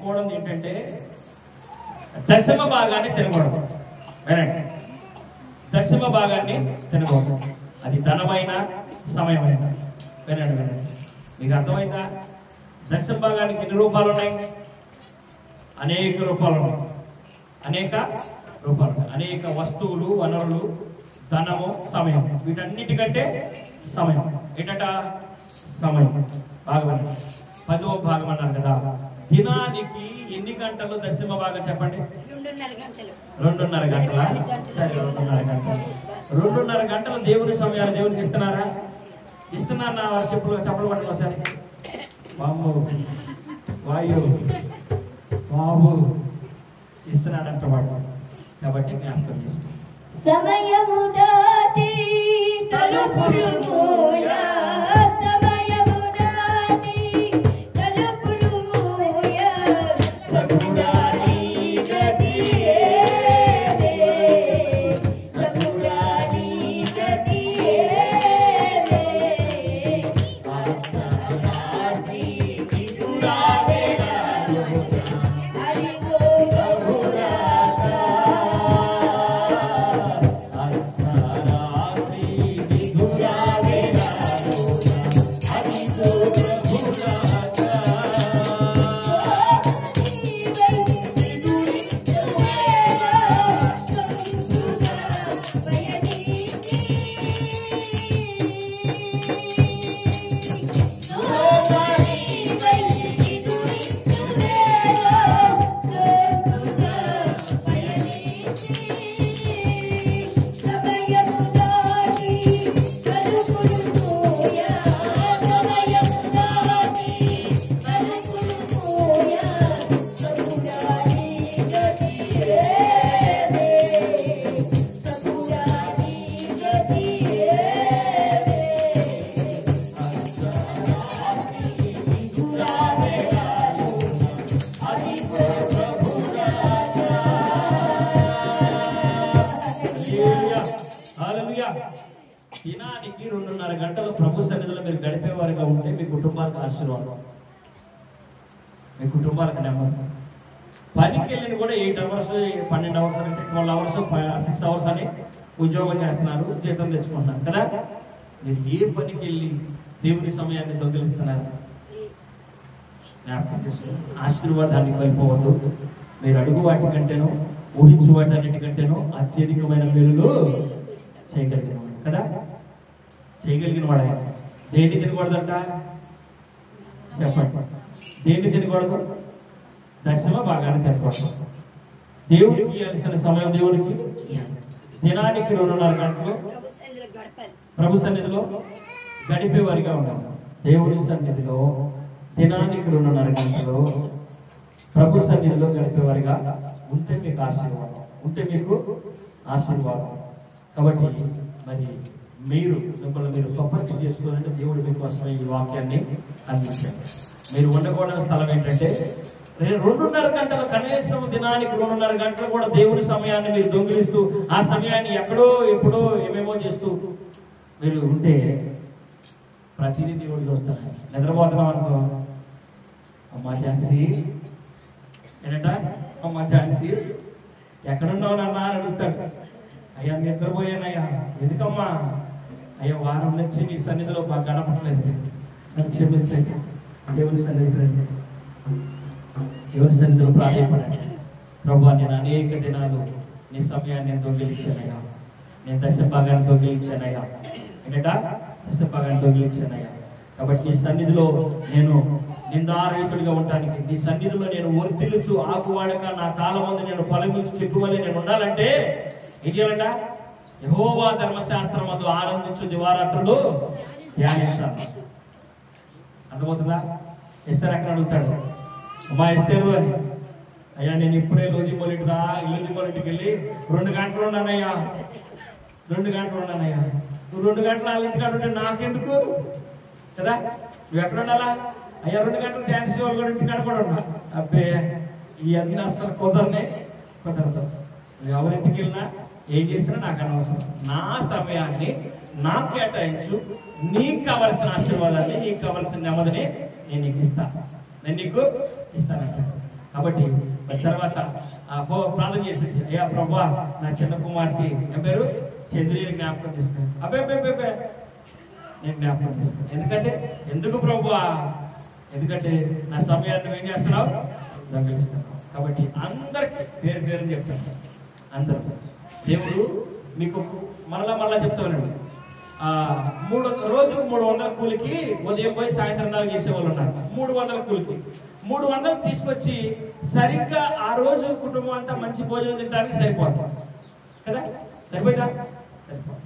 తినకూడదు ఏంటంటే దశమ భాగాన్ని తినకూడదు. వినండి, దశమ భాగాన్ని తినకూడదు. అది ధనమైన సమయమైన. వినండి వినండి, మీకు అర్థమైందా? దశమ భాగానికి ఎన్ని రూపాలు ఉన్నాయి? అనేక రూపాలు ఉన్నాయి. అనేక రూపాలు, అనేక వస్తువులు, వనరులు, ధనము, సమయం. వీటన్నిటికంటే సమయం ఏంటంట? సమయం. భాగం 10వ భాగం అన్నారు కదా. దినానికి ఎన్ని గంటలు దశమ భాగం చెప్పండి? 2.5 గంటల. సరే, 2.5 గంటలు. 2.5 గంటలు దేవుని సమయాలు దేవునికి ఇస్తున్నారా? ఇస్తున్నారు. నా చెప్పలు పట్ల ఒకసారి. బాబు వాయు బాబు ఇస్తున్నాడంట వాడు. కాబట్టి జ్ఞాపకం చేసుకోండి. సమయము దాటి తలుపులు మూయ, సమయము దాటి తలుపులు మూయ, సకుడాని గదియే, సకుడాని గదియే, అర్ధరాత్రి నిదురావేళ అదిగో ప్రభురాత, అర్ధరాత్రి నిదురావేళ అదిగో ప్రభురాత. హల్లెలూయా. దినానికి 2.5 గంటలు ప్రభు సన్నిధిలో మీరు గడిపేవారుగా ఉంటే మీ కుటుంబాలకు ఆశీర్వాదం, మీ కుటుంబాలకు నెమ్మది. పనికి వెళ్ళిన కూడా 8 అవర్స్ 12 అవర్స్ అంటే 12 అవర్స్ 6 అవర్స్ అని ఉద్యోగం చేస్తున్నారు, జీతం తెచ్చుకుంటున్నారు కదా. మీరు ఏ పనికి వెళ్ళి దేవుని సమయాన్ని దొంగిలిస్తున్నారు? జ్ఞాపకం చేసుకోండి. ఆశీర్వాదాన్ని కోల్పోవద్దు. మీరు అడుగు వాటి కంటేనో ఊహించు వాటి అన్నిటికంటేనో అత్యధికమైన మేలులు చేయగలిగిన వాడు కదా. చేయగలిగిన వాడు ఆయన. దేన్ని తినకూడదంట చెప్పండి? దేన్ని తినకూడదు? దశమ భాగాన్ని తినకూడదు. దేవుడికి ఇవ్వాల్సిన సమయం దేవుడికి దినానికి 2.5 గంటలు ప్రభు సన్నిధిలో గడిపేవారిగా ఉన్నాం. దేవుని సన్నిధిలో దినానికి 2.5 గంటలు ప్రభు సన్నిధిలో గడిపేవారిగా ఉంటే మీకు ఆశీర్వాదం, ఉంటే మీకు ఆశీర్వాదం. కాబట్టి మరి మీరు మిమ్మల్ని మీరు స్వపరిచ చేసుకోవాలంటే దేవుడు మీకోసమే ఈ వాక్యాన్ని అందించాడు. మీరు ఉండకూడని స్థలం ఏంటంటే 2.5 గంటలు, కనీసం దినానికి 2.5 గంటలు కూడా దేవుని సమయాన్ని మీరు దొంగిలిస్తూ ఆ సమయాన్ని ఎక్కడో ఎప్పుడో ఏమేమో చేస్తూ మీరు ఉంటే ప్రతిదీ దేవుడు చూస్తారు. నిద్రపోతున్నాం అనుకో, అమ్మా ఝాన్సీ ఏంటంట, అమ్మా ఝాన్సీ ఎక్కడున్నావు నాన్న అని అడుగుతాడు. అయ్యా నిద్రపోయానయ్యా. ఎందుకమ్మా? అయ్యా వారం నుంచి నీ సన్నిధిలో బాగా గడపట్లేదు, నన్ను క్షమించండి. దేవుని సన్నిధికి రండి, దేవుని సన్నిధిలో ప్రాధాన్యపడండి. ప్రభువా, నేను అనేక దినాలు నీ సమయాన్ని నేను దొంగిలించానయ్యా, నేను దశభాగాన్ని దొంగిలించానయ్యా, ఏంటంట దశభాగాన్ని దొంగిలించానయ్యా. కాబట్టి నీ సన్నిధిలో నేను నిందారహితుడిగా ఉండటానికి, నీ సన్నిధిలో నేను వర్ధిల్లుచు ఆకువాడక నా కాలం ముందు నేను ఫలమించు చెట్టు వల్ల నేను ఉండాలంటే ఏం చేయాలంట? యెహోవా ధర్మశాస్త్రం అందు ఆనందించు దివారాత్రులు ధ్యానించాలి. అర్థమవుతుందా? ఇస్తారు అక్కడ అడుగుతాడు, అమ్మా ఇస్తారు అని. అయ్యా నేను ఇప్పుడే లోదిమోలిటిదా లోదిమోలిటికి వెళ్ళి 2 గంటలు ఉన్నానయ్యా, 2 గంటలు ఉన్నానయ్యా. నువ్వు 2 గంటలు వాళ్ళ ఇంటికాడ ఉంటే నాకెందుకు కదా? నువ్వు ఎక్కడ ఉండాలా? అయ్యా 2 గంటలు ధ్యానించే వాళ్ళు కూడా ఇంటికాడ కూడా ఉన్నా. అబ్బే ఇవన్నీ అసలు కుదరదు. నువ్వు ఎవరింటికి వెళ్ళినా ఏం చేసినా నాకు అనవసరం. నా సమయాన్ని నాకు కేటాయించు, నీకు కావలసిన ఆశీర్వాదాన్ని, నీకు కావలసిన నెమ్మదిని నేను నీకు ఇస్తాను, నేను నీకు ఇస్తానంట. కాబట్టి తర్వాత ప్రార్థన చేసింది, అయ్యా ప్రభా నా చిన్న కుమార్తె ఏం పేరు చంద్రిని జ్ఞాపకం చేస్తున్నాను. అబ్బే నేను జ్ఞాపకం చేస్తున్నాను. ఎందుకు ప్రభువా? ఎందుకంటే నా సమయాన్ని ఏం చేస్తున్నావు? దొంగిలిస్తున్నావు. కాబట్టి అందరికి పేరు పేరుని చెప్తాను. అందరూ దేవుడు మీకు మరలా చెప్తానండి. రోజుకు 300 కూలికి ఉదయం పోయి సాయంత్రం దాకా చేసేవాళ్ళు ఉన్నారు. 300 కూలికి 300 తీసుకొచ్చి సరిగ్గా ఆ రోజు కుటుంబం అంతా మంచి భోజనం తినడానికి సరిపోతుంది కదా? సరిపోయిందా? సరిపోతుంది.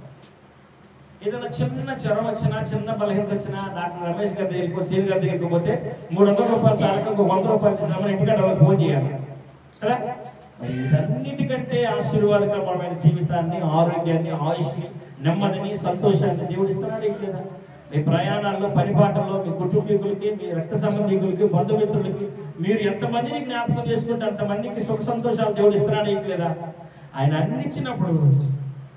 ఏదైనా చిన్న జ్వరం వచ్చినా, చిన్న బలహీనత వచ్చినా డాక్టర్ రమేష్ గారి దగ్గరికి, సీని గారి దగ్గరికి పోతే 300 రూపాయలు చాలక 100 రూపాయలు తీసుకుని ఇంటికాడ వాళ్ళకి ఫోన్ చేయాలి కదా? మరి వీటన్నిటికంటే ఆశీర్వాదకరమైన జీవితాన్ని, ఆరోగ్యాన్ని, ఆయుష్ని, నెమ్మదిని, సంతోషాన్ని దేవుడు ఇస్తున్నాడు. లేదా మీ ప్రయాణాల్లో, పనిపాటల్లో, మీ కుటుంబీకులకి, మీ రక్త సంబంధికులకి, బంధుమిత్రులకి మీరు ఎంతమందిని జ్ఞాపకం చేసుకుంటే అంతమందికి సుఖ సంతోషాలు దేవుడు ఇస్తున్నాడు. లేదా ఆయన అన్ని ఇచ్చినప్పుడు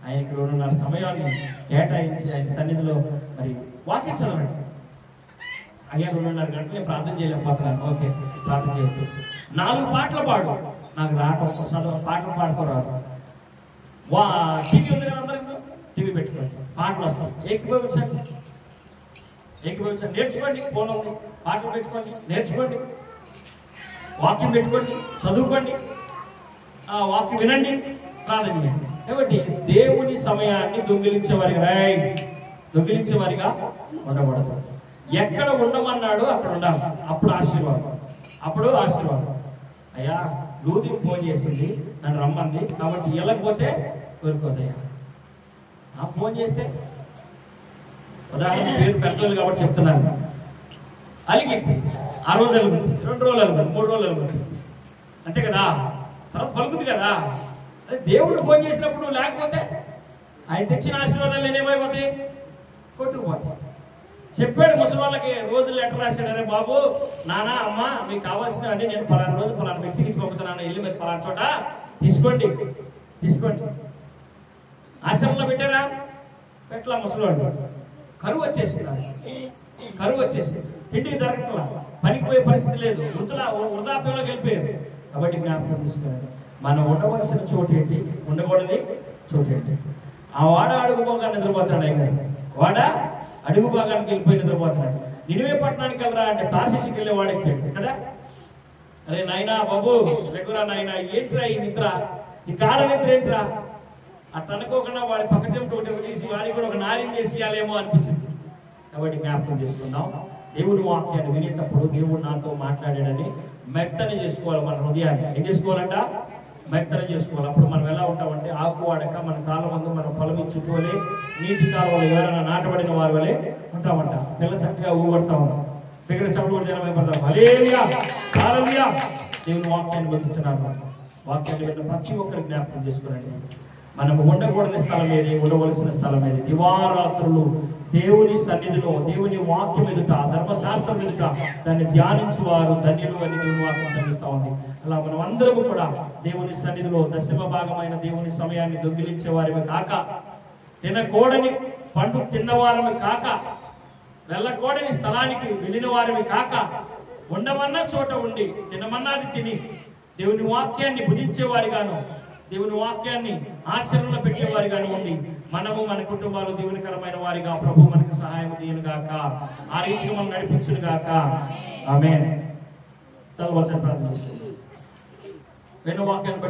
ఆయనకి 2:30 సమయాన్ని కేటాయించి ఆయన సన్నిధిలో మరి వాక్యం చదవండి. అయ్యా 2:30 గంటలు ప్రార్థన చేయలేకపోతున్నాను. ఓకే, ప్రార్థన చేయొద్దు. 4 పాటలు పాడు. నాకు రావటం పాటలు పాడుకోరాదు. టీవీ ఉంది కదా, అందరూ టీవీ పెట్టుకోండి, పాటలు వస్తాయి. ఏకీభవించండి, నేర్చుకోండి. ఫోన్ ఉంది, పాటలు పెట్టుకోండి, నేర్చుకోండి. వాక్యం పెట్టుకోండి, చదువుకోండి, వాక్యం వినండి, ప్రార్థన చేయండి. కాబట్టి దేవుని సమయాన్ని దొంగిలించేవారిగా ఉండకూడదు. ఎక్కడ ఉండమన్నాడు అక్కడ ఉండాలి. అప్పుడు ఆశీర్వాదం. అయ్యా లూది ఫోన్ చేసింది, నన్ను రమ్మంది, కాబట్టి వెళ్ళకపోతే కోరుకోదయ్యా. ఫోన్ చేస్తే ఉదాహరణ పేరు పెద్దోళ్ళు కాబట్టి చెప్తున్నాను. అలిగింది, ఆ రోజు అలుగుతుంది, 2 రోజులు అలుగుతుంది, 3 రోజులు అలుగుతుంది, అంతే కదా? తర్వాత పలుకుతుంది కదా. అదే దేవుడు ఫోన్ చేసినప్పుడు నువ్వు లేకపోతే ఆయన తెచ్చిన ఆశీర్వాదాలు నేనేమైపోతాయి? కొట్టుకుపోతాయి. చెప్పాడు ముసలి వాళ్ళకి, రోజు లెటర్ రాశాడు, అరే బాబు, నాన్న, అమ్మ, మీకు కావాల్సినవన్నీ నేను పలానా రోజు పలానా వ్యక్తికి ఇచ్చి పంపుతున్నాను, వెళ్ళి మీరు పలానా చోట తీసుకోండి. ఆచరణలో పెట్టారా? పెట్టలా. ముసలివాడు కరువు వచ్చేసి తిండికి దొరకట్లా, పనికి పోయే పరిస్థితి లేదు, వృద్ధాప్యంలోకి వెళ్ళిపోయారు. కాబట్టి జ్ఞాపకం తీసుకున్నాడు, మనం ఉండవలసిన చోటు ఏంటి, ఉండకూడని చోటు ఏంటి? ఆ వాడ అడుగు భాగాన్ని నిద్రపోతాడు. వాడ అడుగు భాగానికి వెళ్ళిపోయి నిద్రపోతున్నాడు. నినివే పట్టణానికి వెళ్ళరా అంటే తార్షీషుకి వెళ్ళే వాడు ఎక్కాడు కదా. అరే నాయనా బాబు, లేకురా నాయన, ఏంట్రా ఈ నిద్ర, ఈ కాల నిద్ర ఏంట్రా? అట్లా అనుకోకుండా వాడి పక్కటేమిటి ఒకటి తీసి వాడికి కూడా ఒక నార్యం చేసేయాలేమో అనిపించింది. కాబట్టి జ్ఞాపకం చేసుకుందాం. దేవుడి వాక్యాన్ని వినేటప్పుడు దేవుడు నాతో మాట్లాడాడని మెత్తని చేసుకోవాలి. మన హృదయాన్ని ఏం చేసుకోవాలంట? మెత్తని చేసుకోవాలి. అప్పుడు మనం ఎలా ఉంటామంటే ఆకు వాడక మన కాలం ముందు మనం పొలం చుట్టూలే నీటి కాలంలో ఎవరైనా నాటబడిన వారి వలె ఉంటామంట. పిల్ల చక్కగా ఊగొడతా ఉంటాం, దగ్గర చెప్పుడు కూడా జనం ఏమడతాం. హల్లెలూయా, హల్లెలూయా. దేవుని వాక్యాన్ని బోధిస్తున్నాను. వాక్యాన్ని విన్న ప్రతి ఒక్కరి జ్ఞాపకం చేసుకునండి. మనం ఉండకూడని స్థలం ఏది, ఉండవలసిన స్థలం ఏది? దివారాత్రులు దేవుని సన్నిధిలో, దేవుని వాక్యం ఎదుట, ధర్మశాస్త్రం ఎదుట దాన్ని ధ్యానించువారు ధన్యులు అని దేవుని వాక్యం శ్రమిస్తా ఉంది. అలా మనం అందరము కూడా దేవుని సన్నిధిలో దశమ భాగమైన దేవుని సమయాన్ని దొంగిలించే వారిని కాక, తినకూడని పండు తిన్నవారమి కాక, వెళ్ళకూడని స్థలానికి వెళ్ళిన వారిని కాక, ఉండమన్న చోట ఉండి తినమన్నది తిని దేవుని వాక్యాన్ని భుజించేవారిగాను, దేవుని వాక్యాన్ని ఆచరణలో పెట్టేవారిగాను ఉండి మనము మన కుటుంబాలు దేవునికరమైన వారిగా ప్రభు మనకు సహాయం చేయను గాక, ఆ రీతిగా మనం నడిపించును గాక. ఆమేన్. తలవంచండి, ప్రార్థన చేసుకుందాం. విన్న వాక్యాన్ని